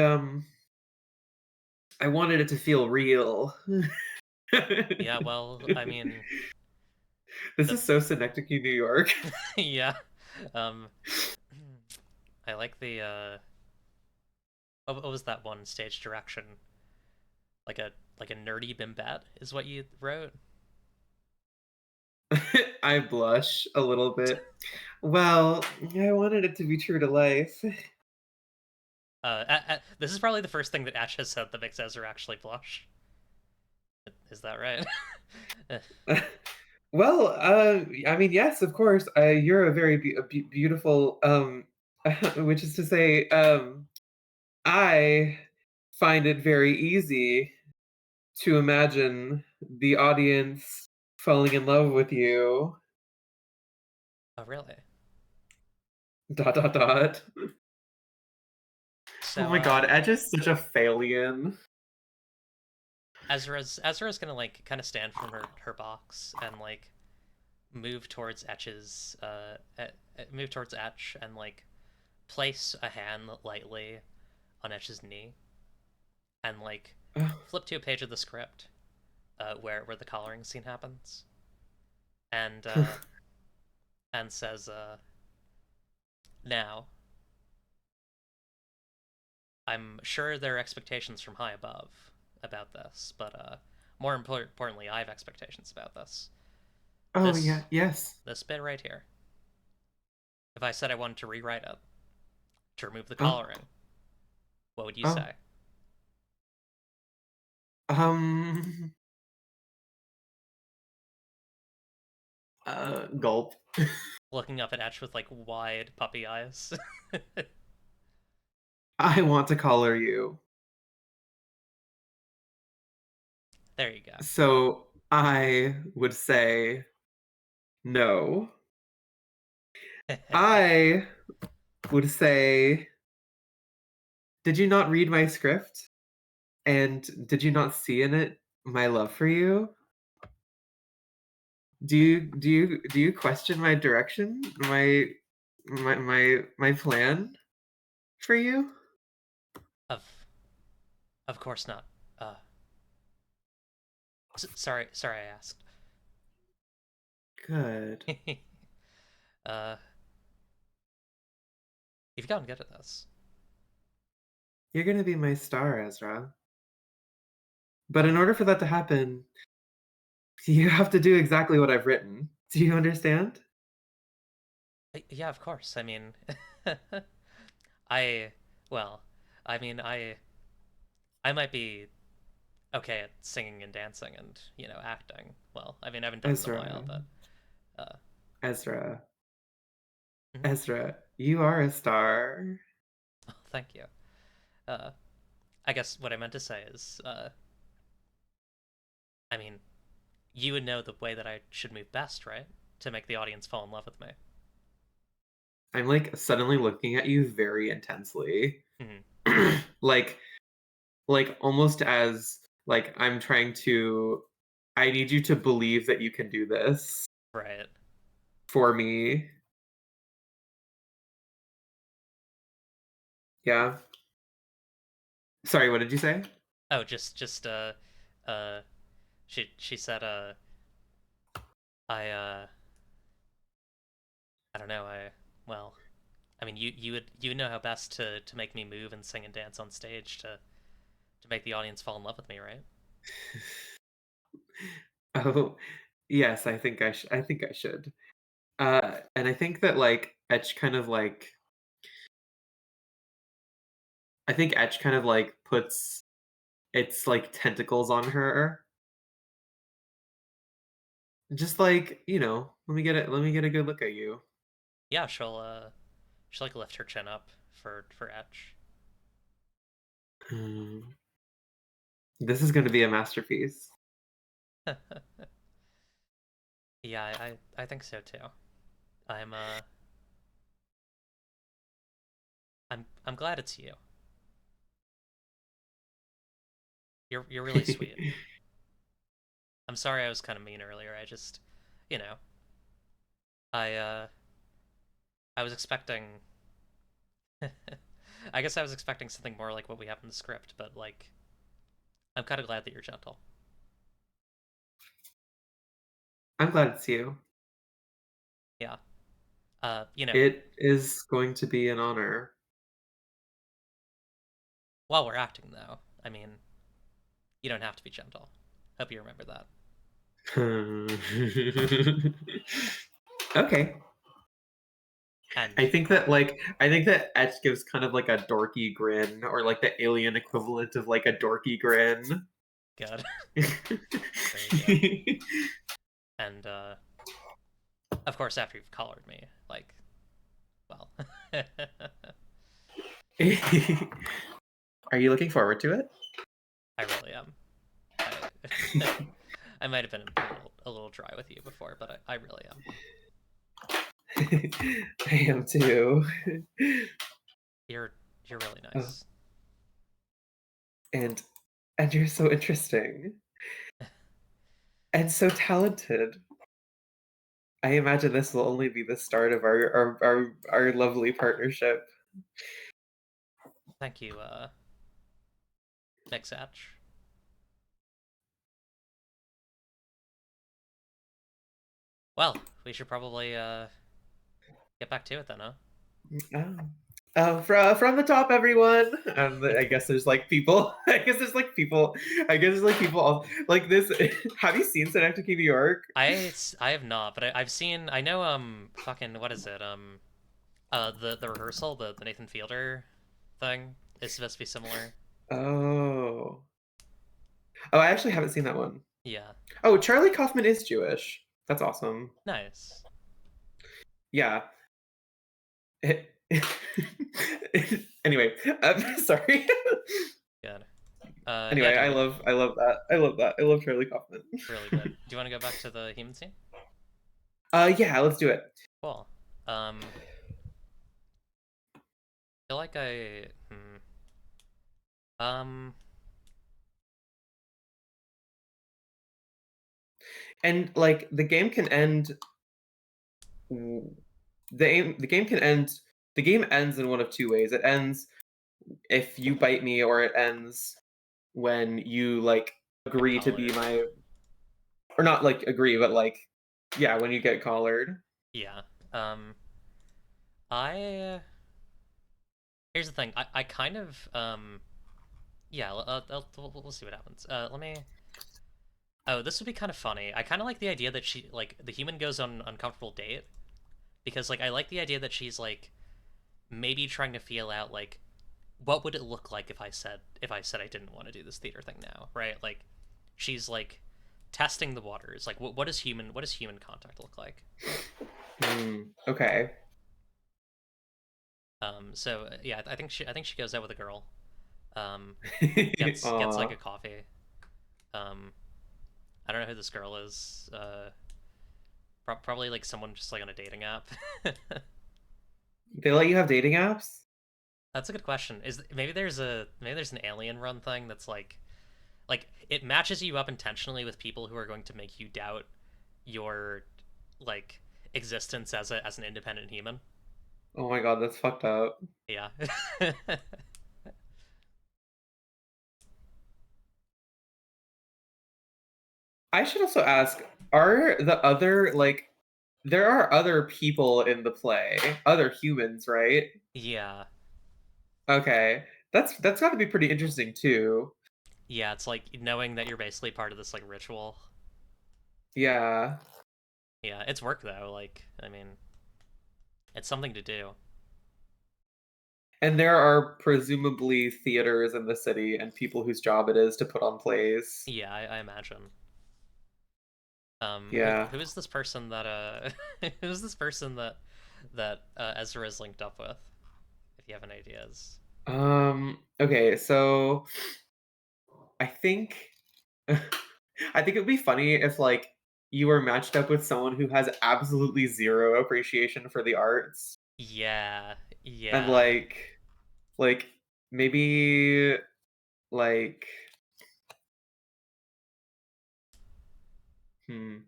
I wanted it to feel real. Yeah, well, I mean, This the is so Synecdoche, New York. yeah, um, I like the what was that one stage direction? Like a nerdy bimbat is what you wrote. I blush a little bit. Well, I wanted it to be true to life. This is probably the first thing that Ash has said that makes Ezra actually blush. Is that right? Well, I mean, yes, of course. You're a very beautiful, which is to say, I find it very easy to imagine the audience falling in love with you. Oh, really? Dot dot dot. Oh So, my god, Edge is such a failure. Ezra's gonna like kind of stand from her box and like move towards Etch's move towards Etch and like place a hand lightly on Etch's knee and like flip to a page of the script where the collaring scene happens and says now I'm sure there are expectations from high above about this, but more importantly, I have expectations about this. Oh This yeah, yes. this bit right here. If I said I wanted to rewrite it to remove the Oh, collaring, what would you oh. say? Um Gulp. Looking up at Etch with like wide puppy eyes. I want to color you. There you go. So I would say no. I would say, did you not read my script? And did you not see in it my love for you? Do you question my direction? My plan for you? Of of course not. Sorry, I asked. Good. uh, you've gotten good at this. You're gonna be my star, Ezra. But in order for that to happen, you have to do exactly what I've written. Do you understand? Yeah, of course. I mean, I well, I mean, I might be okay at singing and dancing and acting. Well, I mean, I haven't done it in a while, Ezra, but uh, Ezra, mhm. Ezra, you are a star. Thank you. Uh, I guess what I meant to say is, I mean, you would know the way that I should move best, right? To make the audience fall in love with me. I'm like suddenly looking at you very intensely. Mhm. like almost as like I'm trying to I need you to believe that you can do this Right. for me. Yeah. Sorry, what did you say? Oh, uh, she said, I, I don't know, well, I mean, you would know how best to make me move and sing and dance on stage to make the audience fall in love with me, right? Oh, yes, I think I should. And I think that like Etch kind of like I think Etch kind of like puts its like tentacles on her. Just like, let me get a good look at you. Yeah, she'll like lift her chin up for Etch. Hmm. This is going to be a masterpiece. Yeah, I think so too. I'm uh I'm glad it's you. You're really sweet. I'm sorry I was kind of mean earlier. I just, you know, I I was expecting I guess I was expecting something more like what we have in the script, but like I'm kind of glad that you're gentle. I'm glad it's you. Yeah. It is going to be an honor. While we're acting though, I mean, you don't have to be gentle. Hope you remember that. Okay. And I think that Etch gives kind of like a dorky grin or like the alien equivalent of like a dorky grin. good. Very good. And of course after you've collared me, like, well, Are you looking forward to it? I really am. I I might have been a little dry with you before, but I really am. I am too. You're you're really Oh, nice. and and you're so interesting and so talented. I imagine this will only be the start of our lovely partnership. Thank you, Nick Satch. Well, we should probably get back to it then, huh? Oh. From the top, everyone. I guess there's like people. I guess there's like people. I guess there's like people like this. Have you seen Synecdoche, New York? I have not, but I've seen. I know fucking what is it the rehearsal, the Nathan Fielder thing is supposed to be similar. Oh, oh, I actually haven't seen that one. Yeah, Oh, Charlie Kaufman is Jewish. That's awesome. nice. Yeah. Anyway, sorry. Good. Yeah, Anyway, do you I love that. I love that. I love Charlie Kaufman. really good? Do you want to go back to the human scene? Yeah, let's do it. Cool. Feel like um And like the game can end the game can end the game ends in one of two ways. It ends if you bite me, or it ends when you like Get agree to be collared. my, or not like agree, but like, yeah, when you get collared. Yeah. I Here's the thing. I kind of yeah. We'll see what happens. Let me. Oh, this would be kind of funny. I kind of like the idea that she like the human goes on an uncomfortable date because like I like the idea that she's like maybe trying to feel out like what would it look like if I said I didn't want to do this theater thing now, right? Like she's like testing the waters. Like what does human contact look like? Okay. So yeah, I think she goes out with a girl. Um, gets like Aw. a coffee. Um, I don't know who this girl is. Probably like someone just like on a dating app. They let you have dating apps? That's a good question. Is maybe there's an alien run thing that's like it matches you up intentionally with people who are going to make you doubt your like existence as an independent human. Oh my god, that's fucked up. Yeah. I should also ask, are the other like there are other people in the play, other humans, right? Yeah. Okay. That's got to be pretty interesting too. Yeah, it's like knowing that you're basically part of this like ritual. Yeah. Yeah, it's work though. Like, I mean, it's something to do. And there are presumably theaters in the city and people whose job it is to put on plays. Yeah, I imagine. Yeah. Who is this person that who is this person that Ezra is linked up with? If you have any ideas. Okay, so I think I think it would be funny if like you were matched up with someone who has absolutely zero appreciation for the arts, Yeah, and yeah. like maybe like hmm.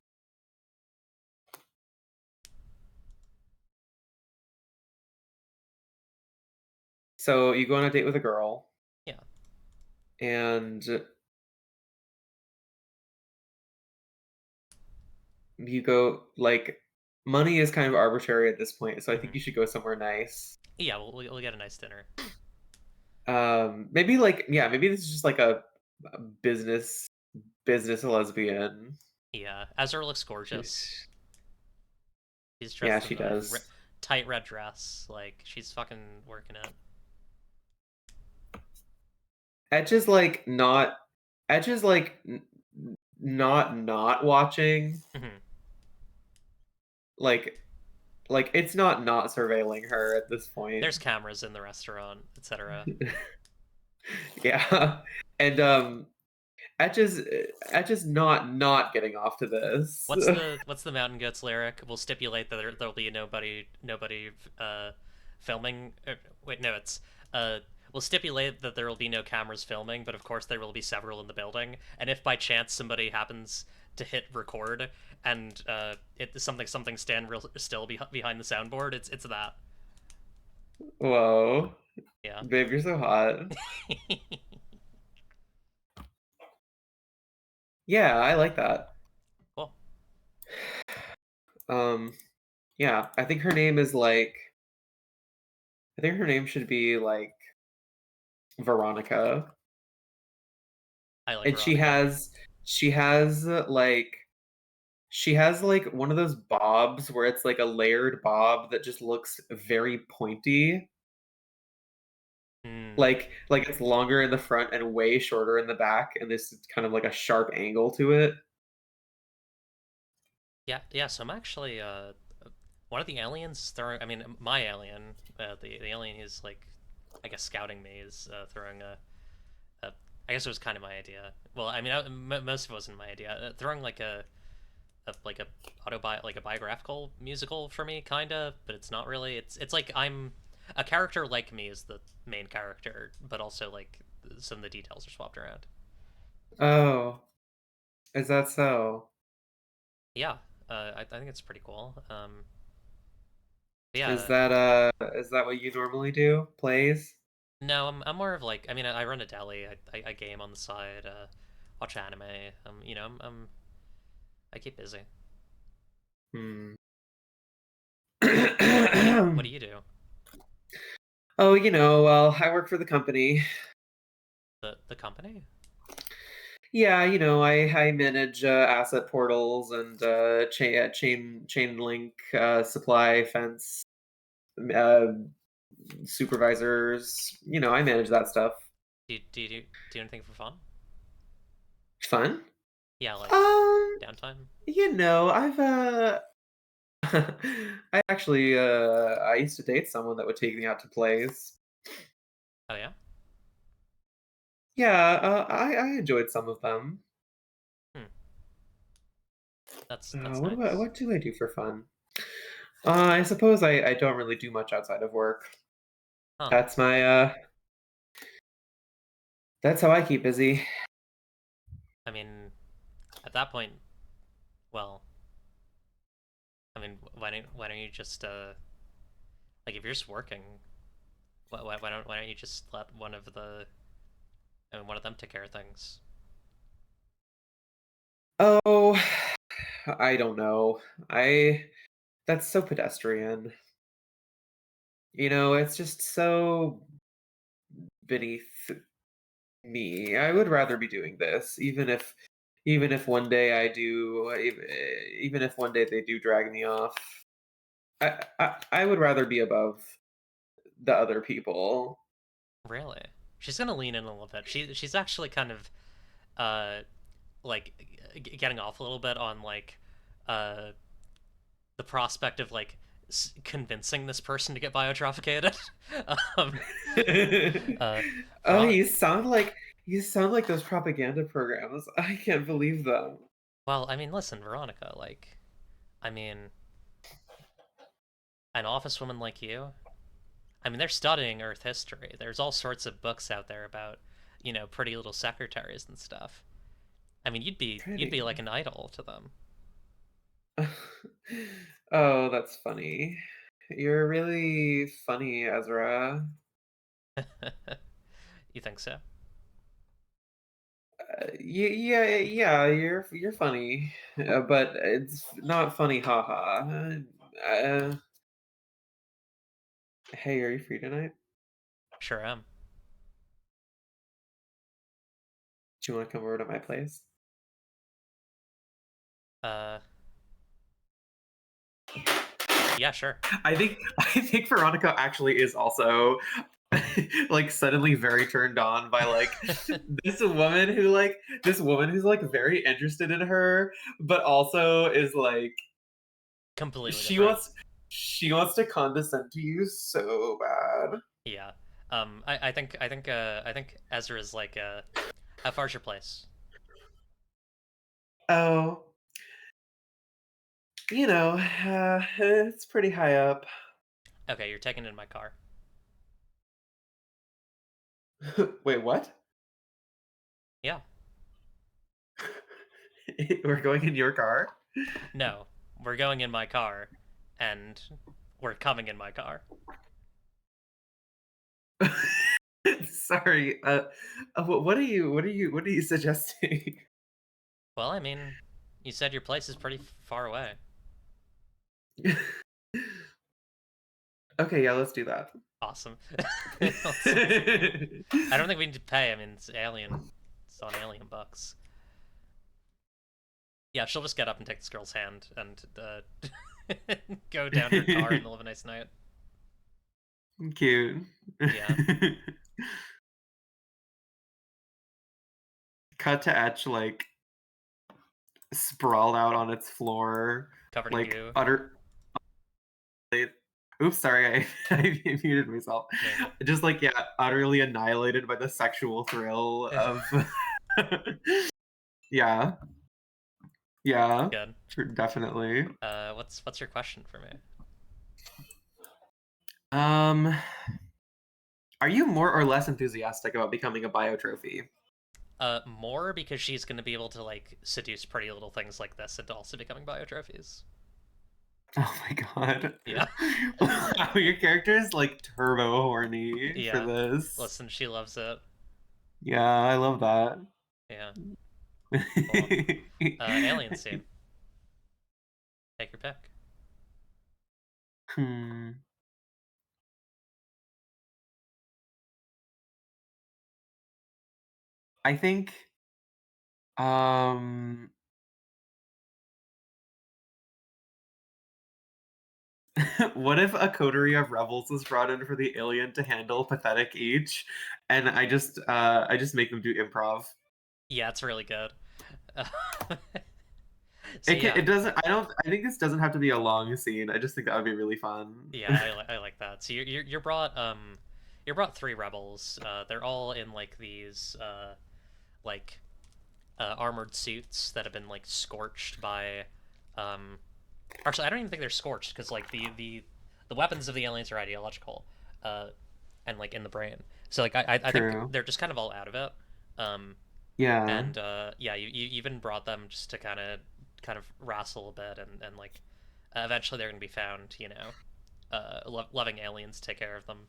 So you go on a date with a girl Yeah. and you go like money is kind of arbitrary at this point, so I think Hmm. you should go somewhere nice. Yeah, we'll get a nice dinner. Maybe like yeah, maybe this is just like a business lesbian. Yeah, Ezra looks She's, gorgeous. She's yeah, dressed she in a does. tight red dress. Like she's fucking working it. Edge is like not Edge is like not watching. Hmm. Like it's not surveilling her at this point. There's cameras in the restaurant, etc. Yeah. And Edge is Edge is not getting off to this. What's the Mountain Goats lyric? We'll stipulate that there'll be nobody filming. Wait, no, it's we'll stipulate that there will be no cameras filming, but of course there will be several in the building. And if by chance somebody happens to hit record and something stand real still behind the soundboard, it's that. Whoa. Yeah. Babe, you're so hot. Yeah, I like that. Cool. Um yeah, I think her name should be like Veronica. I like And Veronica. she has she has like one of those bobs where it's like a layered bob that just looks very pointy. Hmm. Like it's longer in the front and way shorter in the back, and this is kind of like a sharp angle to it. Yeah, yeah. So I'm actually one of the aliens throwing. I mean, my alien, the alien who's like, I guess scouting me is throwing a. I guess it was kind of my idea. Well, I mean, most of it wasn't my idea. Throwing like a like a biographical musical for me, kinda, but it's not really. It's like I'm a character like me is the main character, but also like some of the details are swapped around. Oh, is that so? Yeah, I think it's pretty cool. Yeah, Is that what you normally do? Plays? No, I'm more of like, I mean, I run a deli. I game on the side. Watch anime. I keep busy. Hmm. What do you do? Oh, well, I work for the company. The company? Yeah, I manage asset portals and chain link supply fence uh, supervisors. I manage that stuff. Do anything for fun? Fun? Yeah, like Um, downtime. I've I actually I used to date someone that would take me out to plays. Oh yeah. Yeah, I enjoyed some of them. Hmm. That's What nice. what do I do for fun? I suppose I don't really do much outside of work. Huh. That's my that's how I keep busy. I mean, at that point, well, I mean, why don't you just like if you're just working, why don't you just let I mean, one of them take care of things? Oh, I don't know. I That's so pedestrian. It's just so beneath me. I would rather be doing this, even if one day I do, even if one day they do drag me off. I would rather be above the other people. Really? She's gonna lean in a little bit. She's actually kind of uh like getting off a little bit on like uh the prospect of like convincing this person to get biotrophicated. um, uh, Oh, Veronica. you sound like those propaganda programs. I can't believe them. Well, I mean, listen, Veronica. Like, I mean, an office woman like you. I mean, they're studying Earth history. There's all sorts of books out there about, pretty little secretaries and stuff. I mean, you'd be like Pretty. an idol to them. Oh, that's funny. You're really funny, Ezra. You think so? Yeah, you're funny, but it's not funny, haha. Hey, are you free tonight? Sure am. Do you want to come over to my place? Uh, yeah, sure. I think Veronica actually is also like suddenly very turned on by like this woman who's like very interested in her, but also is like Completely she different. wants she wants to condescend to you so bad. Yeah. I think Ezra is like how far's your place? Oh, it's pretty high up. Okay, you're taking it in my car. Wait, what? Yeah. We're going in your car? No, we're going in my car, and we're coming in my car. Sorry. What are you suggesting? Well, I mean, you said your place is pretty far away. Okay, yeah, let's do that. Awesome. Let's. I don't think we need to pay. I mean, it's Alien. It's on Alien Bucks. Yeah, she'll just get up and take this girl's hand and go down to her car in the middle of a nice night. Cute. Yeah, Cut to Etch like sprawled out on its floor, covered in like goo. utter. Oops, sorry, I muted myself. No, you're good. Just like yeah, utterly annihilated by the sexual thrill of. Yeah, yeah, Good. definitely. What's your question for me? Um, are you more or less enthusiastic about becoming a biotrophy? More because she's going to be able to like seduce pretty little things like this into also becoming biotrophies. Oh my god. Yeah. Wow, your character is like turbo horny for Yeah. this. Listen, she loves it. Yeah, I love that. Yeah. Cool. Alien scene. Take your pick. Hmm. I think um what if a coterie of rebels was brought in for the alien to handle pathetic each, and I just make them do improv. Yeah, it's really good. Uh, so It can, yeah, it doesn't I think this doesn't have to be a long scene. I just think that would be really fun. yeah, I like that. So you brought three rebels. They're all in like these like armored suits that have been like scorched by um actually I don't even think they're scorched because like the weapons of the aliens are ideological uh and like in the brain. So like I think True. they're just kind of all out of it. Um Yeah. and yeah, you even brought them just to kind of wrestle a bit and like eventually they're gonna be found, you know, loving aliens take care of them.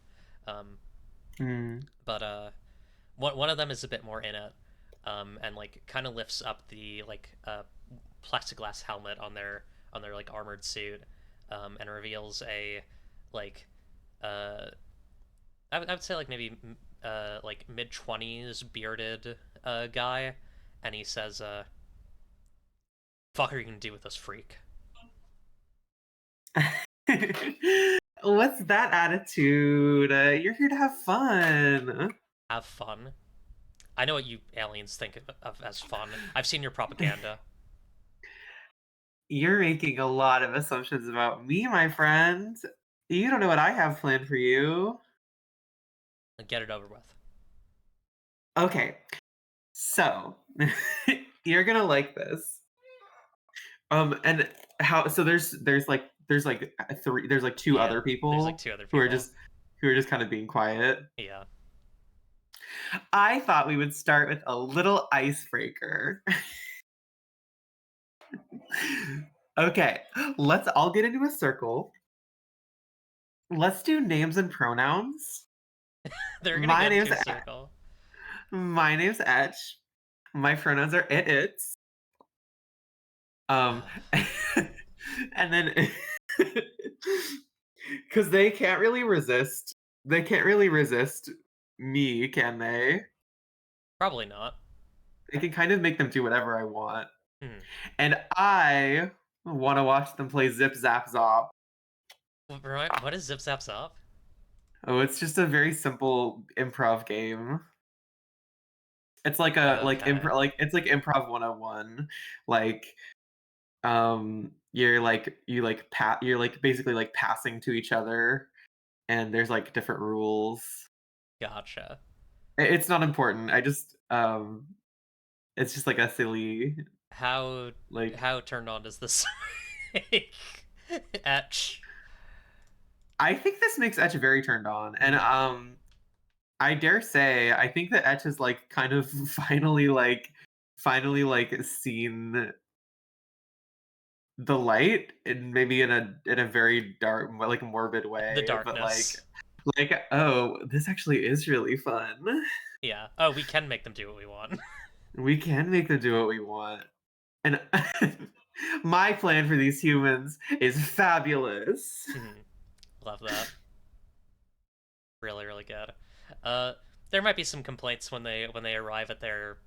Um, Mm. but one of them is a bit more in it, and like kind of lifts up the like plexiglass helmet on their like armored suit, and reveals a like uh I would say like maybe like mid-20s bearded guy, and he says "Fuck are you gonna do with this freak? What's that attitude? You're here to have fun. Have fun." I know what you aliens think of as fun. I've seen your propaganda. You're making a lot of assumptions about me, my friend. You don't know what I have planned for you. Get it over with. Okay, so you're gonna like this. And how? So there's like two Yeah, other there's like people two other who are people. just kind of being quiet. Yeah. I thought we would start with a little icebreaker. Okay, let's all get into a circle. Let's do names and pronouns. They're gonna My get name's into a circle. my name's Etch. My pronouns are it's. Um, and then because they can't really resist, me, can they? Probably not. I can kind of make them do whatever I want, Hmm. and I want to watch them play Zip Zap Zop. Right? What is Zip Zap Zop? Oh, it's just a very simple improv game. It's Okay. it's like improv 101. Like you're like basically like passing to each other, and there's like different rules. Gotcha. It's not important. I just it's just like a silly How like how turned on does this make Etch? I think this makes Etch very turned on. And Hmm. I dare say I think that Etch has like kind of finally like seen the light, and maybe in a very dark, like morbid The way, but darkness. oh, this actually is really fun. Yeah. Oh, we can make them do what we want. We can make them do what we want. And my plan for these humans is fabulous. Hmm. Love that. Really, really good. Uh, there might be some complaints when they arrive at their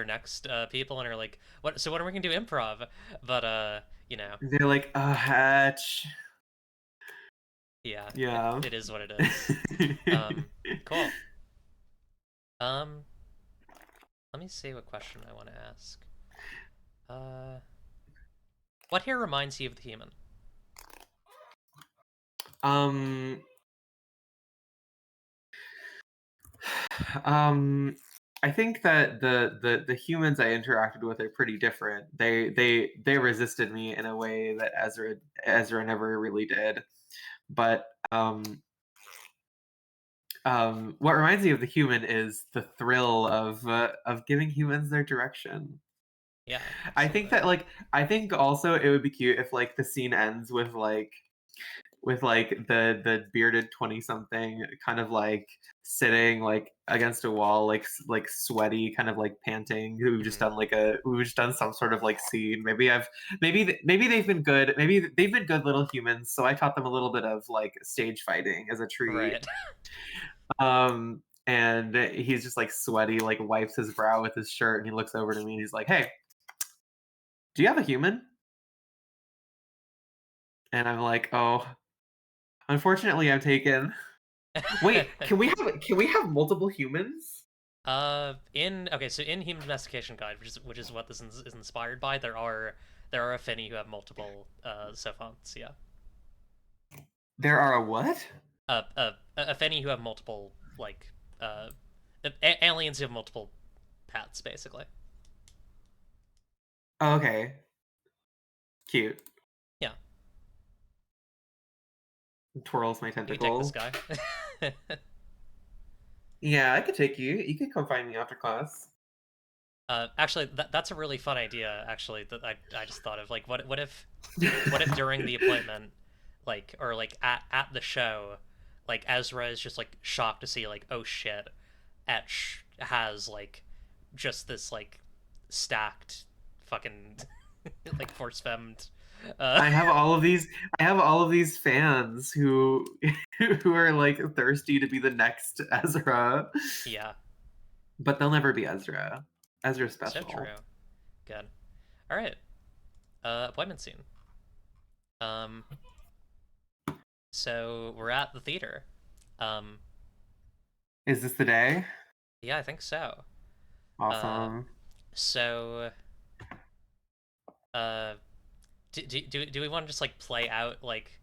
next people and are like, "What? So when are we gonna do improv?" But you know, They're like, Hatch. yeah, Yeah. it is what it is. Cool. Um, let me see what question I want to ask. Uh, what here reminds you of the human? um, um, I think that the humans I interacted with are pretty different. They resisted me in a way that Ezra never really did. But what reminds me of the human is the thrill of giving humans their direction. Yeah, I think absolutely. that like I think also it would be cute if like the scene ends with like the bearded 20 something kind of like sitting like against a wall like sweaty kind of like panting Hmm. who've just done some sort of like scene. Maybe they've been good, maybe they've been good little humans, so I taught them a little bit of like stage fighting as a treat. Right. And he's just like sweaty, like wipes his brow with his shirt, and he looks over to me and he's like, hey, do you have a human? And I'm like, oh, unfortunately I'm taken. Wait, can we have multiple humans? In okay, so in Human Domestication Guide, which is what this is inspired by, there are a Finny who have multiple Sophonts. Yeah. There are a what? A Finny who have multiple like uh aliens who have multiple paths, basically. Oh, okay, cute. Yeah. Twirls my You can take this tentacle. guy. Yeah, I could take you. You could come find me after class. Actually, that's a really fun idea. Actually, that I just thought of, like, what if during the appointment, like, or like at the show, like Ezra is just like shocked to see, like, oh shit, Etch has like just this like stacked fucking like force femmed. Uh, I have all of these. I have all of these fans who who are like thirsty to be the next Ezra, yeah, but they'll never be Ezra. Ezra's so special. true. Good. All right. Appointment scene. Um, so we're at the theater. Um, Is this the day? yeah, I think so. Uh, Awesome. so uh, do we want to just like play out like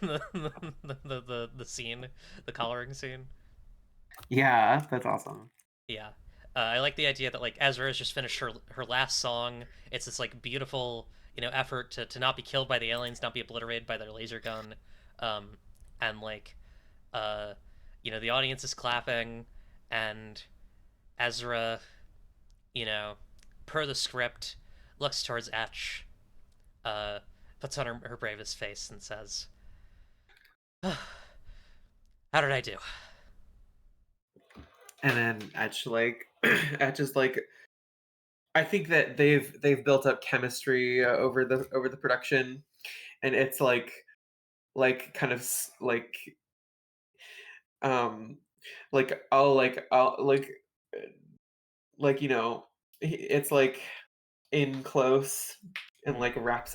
the scene, the coloring scene? Yeah, that's awesome. Yeah. I like the idea that like Ezra has just finished her last song. It's this like beautiful, effort to not be killed by the aliens, not be obliterated by their laser gun, um, and like, uh, the audience is clapping, and Ezra, you know, per the script, looks towards Etch, uh, puts on her bravest face and says, "How did I do?" And then Etch like Etch is like I think that they've built up chemistry over the production, and it's like kind of um I'll like it's like in close and Hmm. like wraps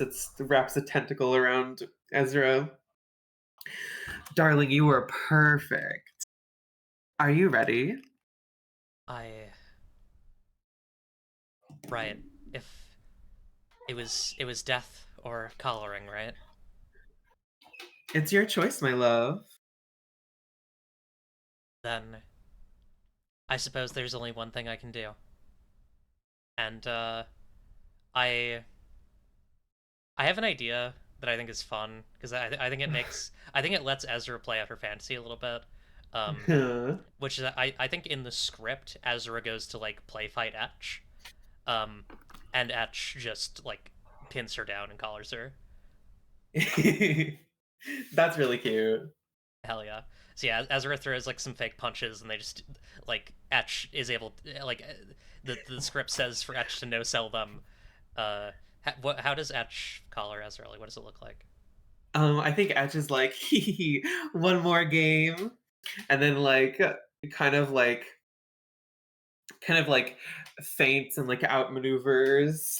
a tentacle around Ezra. Darling, you were perfect. Are you ready? I right. If it was death or coloring, right? It's your choice, my love. Then I suppose there's only one thing I can do. And I I have an idea that I think is fun because I think it lets Ezra play out her fantasy a little bit. Um, which is I think in the script Ezra goes to like play fight Etch, um, and Etch just like pins her down and collars her. That's really cute. Hell yeah. So yeah, Ezra throws like some fake punches, and they just like Etch is able like the script says for Etch to no sell them. How does Etch collar Ezra? Like, what does it look like? I think Etch is like, one more game, and then like kind of like kind of like feints and like outmaneuvers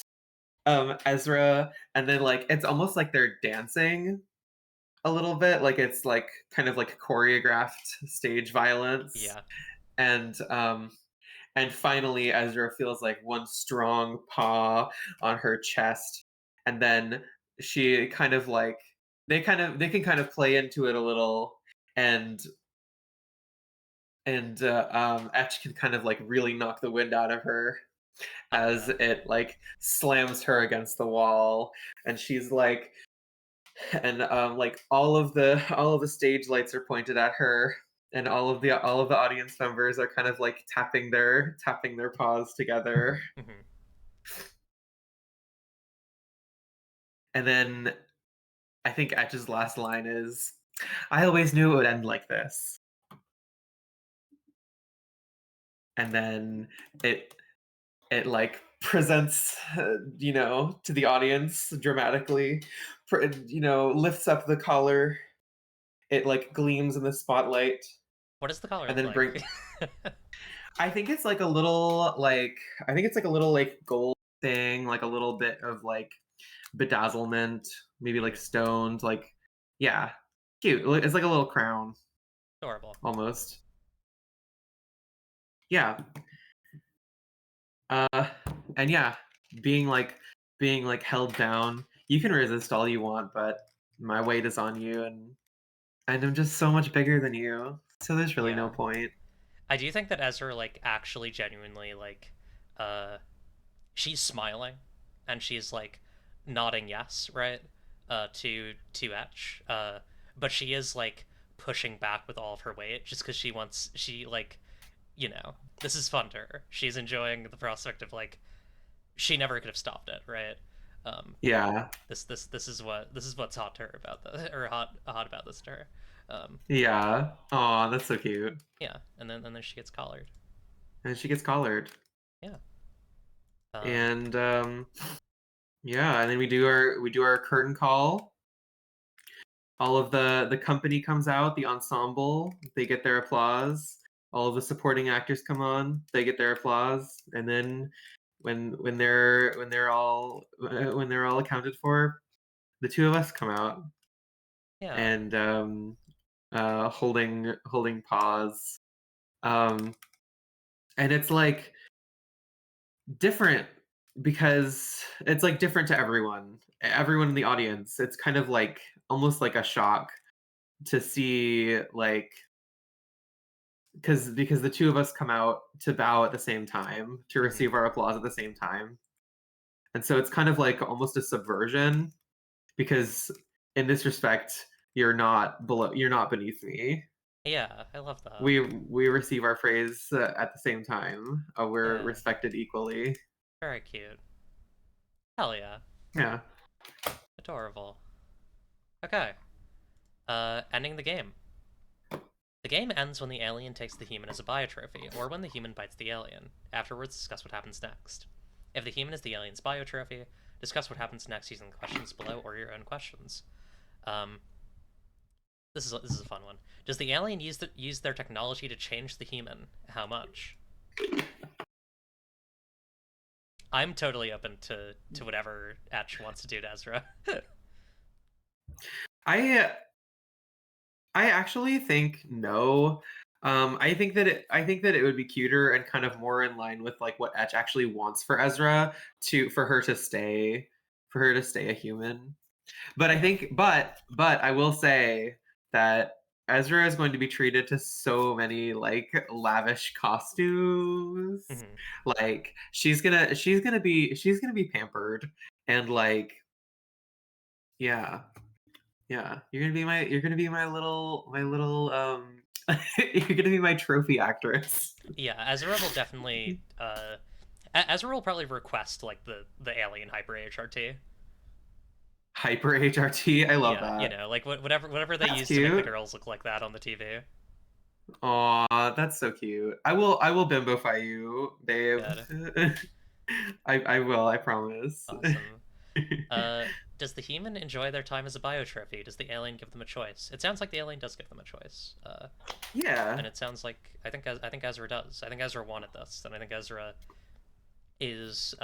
Ezra, and then like it's almost like they're dancing a little bit, like it's like kind of like choreographed stage violence, Yeah. and finally Ezra feels like one strong paw on her chest, and then she kind of like they can kind of play into it a little, and Etch can kind of like really knock the wind out of her Hell as yeah. it like slams her against the wall, and she's like, and like all of the stage lights are pointed at her, and all of the audience members are kind of like tapping their paws together. Hmm. And then I think Etch's last line is, "I always knew it would end like this." And then it like presents, to the audience dramatically, lifts up the collar. It like gleams in the spotlight, What does the collar and look then bring. like? I think it's like a little like I think it's like a little like gold thing, like a little bit of like bedazzlement, maybe like Mhm. stones, like yeah, cute. It's like a little crown Adorable. almost. Yeah. Uh, and yeah, being like held down. You can resist all you want, but my weight is on you, and I'm just so much bigger than you. So there's really no Yeah. point. I do think that Ezra like actually genuinely like uh she's smiling and she's like nodding yes, right? To Etch. But she is like pushing back with all of her weight just because she like, this is fun to her. She's enjoying the prospect of like she never could have stopped it, right? Um Yeah, this is what's hot to her about this, or hot about this to her. Um yeah. Aw, that's so cute. yeah, and then she gets collared. And she gets collared, Yeah. Um and yeah, and then we do our curtain call. All of the company comes out, the ensemble, they get their applause. All of the supporting actors come on, they get their applause, and then when they're all accounted for, the two of us come out, yeah. and holding pause, um, and it's like different because it's like different to everyone in the audience. It's kind of like almost like a shock to see like because the two of us come out to bow at the same time to Mhm. receive our applause at the same time, and so it's kind of like almost a subversion because in this respect you're not beneath me. Yeah, I love that. We receive our praise at the same time. We're Yeah, respected equally. very cute. Hell yeah. Yeah. Adorable. Okay. Ending the game. The game ends when the alien takes the human as a biotrophy, or when the human bites the alien. Afterwards, discuss what happens next. If the human is the alien's biotrophy, discuss what happens next using the questions below or your own questions. Um, this is a fun one. Does the alien use their technology to change the human? How much? I'm totally open to whatever Etch wants to do to Ezra. I I actually think no. I think that it would be cuter and kind of more in line with like what Etch actually wants for Ezra to for her to stay a human. But I Yeah. think but I will say that Ezra is going to be treated to so many like lavish costumes. Mhm. Like she's gonna be pampered and like yeah. Yeah, you're gonna be my little you're gonna be my trophy actress. Yeah, Ezra will definitely Ezra will probably request like the alien hyper HRT. Hyper HRT, I love Yeah, that. like whatever they That's use to make the cute. girls look like that on the TV. Aw, that's so cute. I will bimbofy you, babe. Good. I will, I promise. Awesome. Uh does the human enjoy their time as a biotrophy? Does the alien give them a choice? It sounds like the alien does give them a choice. Yeah. And it sounds like I think Ezra does. I think Ezra wanted this, and I think Ezra is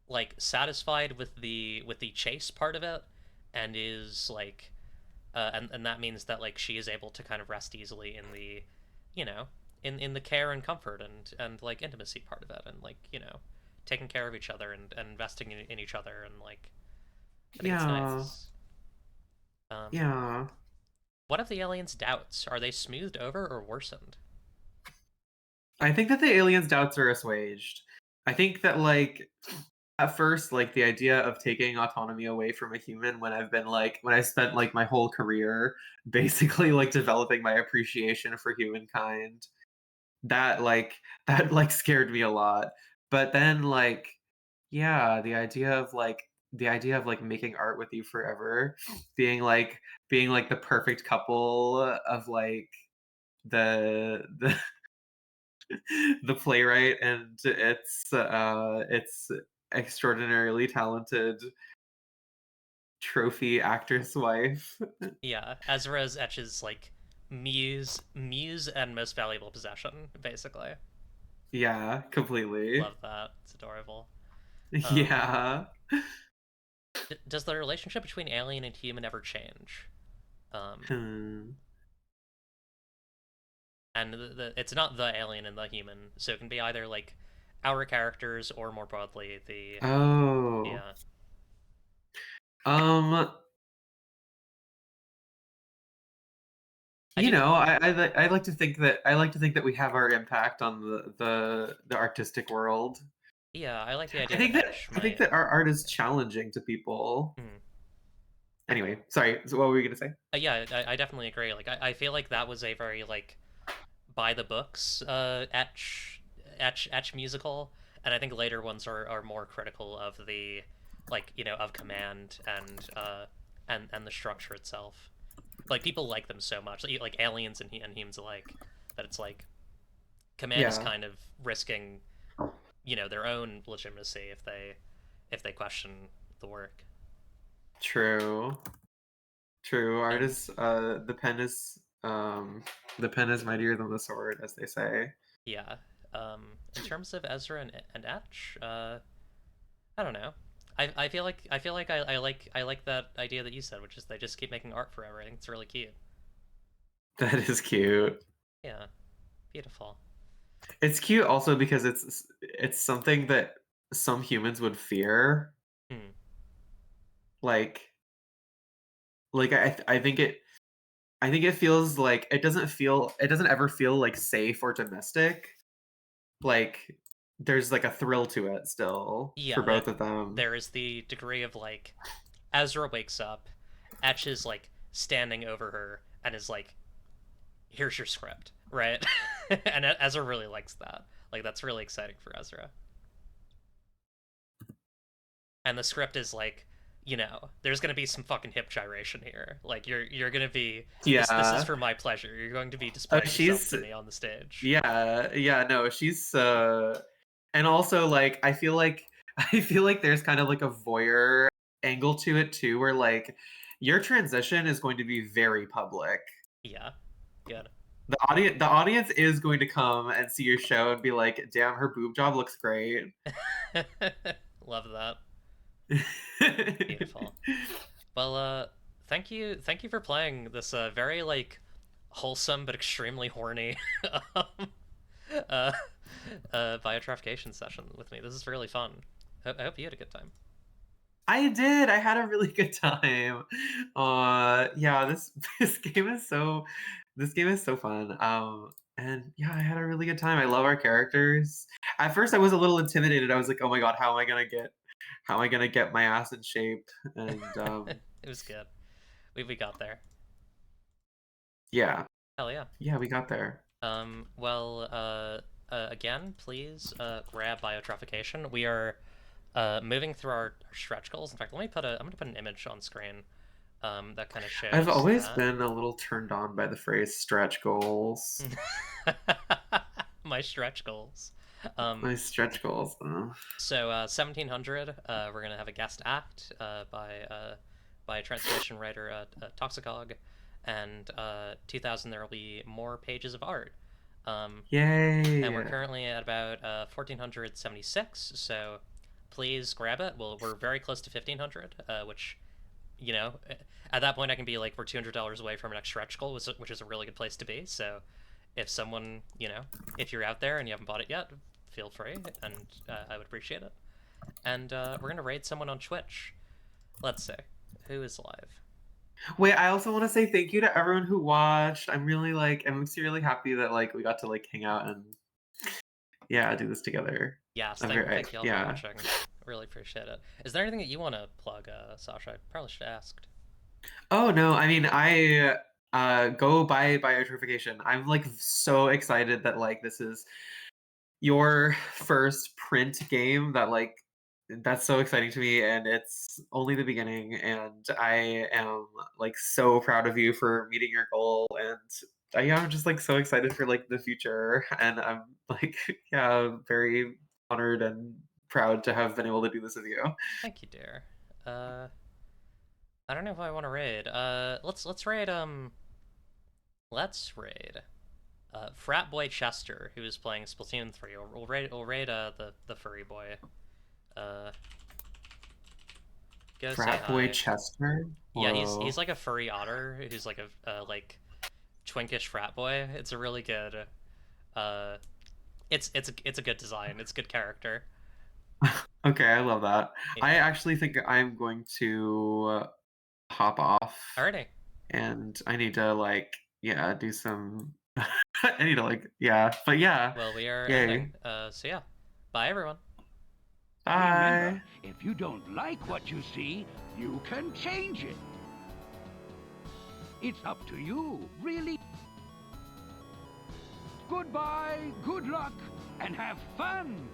like satisfied with the chase part of it, and is like and that means that like she is able to kind of rest easily in the, you know, in the care and comfort and like intimacy part of it, and like taking care of each other and investing in each other, and like I think it's Yeah. nice. Um, Yeah. what of the aliens' doubts? Are they smoothed over or worsened? I think that the aliens' doubts are assuaged. I think that like at first, like the idea of taking autonomy away from a human when I spent like my whole career basically like developing my appreciation for humankind, that like that like scared me a lot. But then like yeah, the idea of like the idea of like making art with you forever, being like the perfect couple of like the the playwright and its extraordinarily talented trophy actress wife. Yeah, Ezra's Etch's like muse and most valuable possession, basically. Yeah, completely. Love that. It's adorable. Um, Yeah. does the relationship between alien and human ever change? Um, Hmm. and it's not the alien and the human, so it can be either like our characters or more broadly the Oh. yeah Um, I do I like to think that we have our impact on the artistic world. yeah I like the idea that Etch I think might that our art is challenging to people. mm. Anyway, sorry. So what were we gonna say? Yeah I definitely agree like I feel like that was a very like by the books Etch musical, and I think later ones are more critical of the like of command and the structure itself. Like people like them so much like aliens and humans alike that it's like command is Yeah, kind of risking their own legitimacy if they question the work. true. True. Art And is the pen is mightier than the sword, as they say. yeah, in terms of Ezra and Etch, I don't know. I feel like I like that idea that you said, which is they just keep making art forever. I think it's really cute. That is cute. Yeah, beautiful. It's cute also because it's something that some humans would fear. Hmm. Like I think it feels like it doesn't ever feel like safe or domestic. Like there's like a thrill to it still for Yeah, both of them. there is the degree of like Ezra wakes up, Etch is like standing over her and is like, "Here's your script," right? And Ezra really likes that. Like that's really exciting for Ezra. And the script is like, there's gonna be some fucking hip gyration here. Like you're gonna be this is Yeah. for my pleasure. You're going to be Oh, displaying yourself she's to me on the stage. yeah, no, she's and also like I feel like there's kind of like a voyeur angle to it too where like your transition is going to be very public. Yeah, good. The audience is going to come and see your show and be like, "Damn, her boob job looks great." Love that. Beautiful. Well, thank you for playing this very like wholesome but extremely horny um, uh, Biotrophication session with me. This is really fun. I hope you had a good time. I did. I had a really good time. Yeah, this game is so fun. And yeah, I had a really good time. I love our characters. At first I was a little intimidated. I was like, "Oh my God, how am I gonna get my ass in shape?" And It was good. We got there. yeah. Hell yeah. Yeah, we got there. Well, again, please grab Biotrophication. We are moving through our stretch goals. In fact, I'm gonna put an image on screen that kind of I've shows always that. been a little turned on by the phrase stretch goals. My stretch goals. Um, My stretch goals. 1700, we're gonna have a guest act by translation writer Toxicog, and 2000 there will be more pages of art. And we're Yay. currently at about 1476, so please grab it. We're very close to 1500, which you know, at that point I can be like we're $200 away from our next stretch goal, which is a really good place to be. So if someone, if you're out there and you haven't bought it yet, feel free, and I would appreciate it. And we're gonna raid someone on Twitch. Let's see who is live. Wait, I also want to say thank you to everyone who watched. I'm actually really happy that like we got to like hang out and yeah, do this together. Yes, I'm very, thank you all for yeah. watching. Really appreciate it. Is there anything that you want to plug, Sasha? I probably should have asked. Oh no, I mean I go buy Biotrophication. I'm like so excited that like this is your first print game that like That's so exciting to me, and it's only the beginning, and I am, like, so proud of you for meeting your goal, and yeah, I'm just, like, so excited for, like, the future, and I'm, like, yeah, very honored and proud to have been able to do this with you. Thank you, dear. Uh, I don't know if I want to raid. Let's raid. Let's raid. Frat boy Chester, who is playing Splatoon 3. We'll raid the furry boy. Uh, Go say Frat boy hi. Chester? Yeah, he's Whoa. like a furry otter who's like a like twinkish frat boy. It's a really good. Uh, it's a good design. It's a good character. Okay, I love that. I Yeah. actually think I'm going to hop off, Alrighty. and I need to, like, yeah, do some I need to, like, yeah, but yeah, Well, we are ending. yay. So yeah. Bye everyone. Remember, Bye. if you don't like what you see, you can change it. It's up to you, really. Goodbye, good luck, and have fun!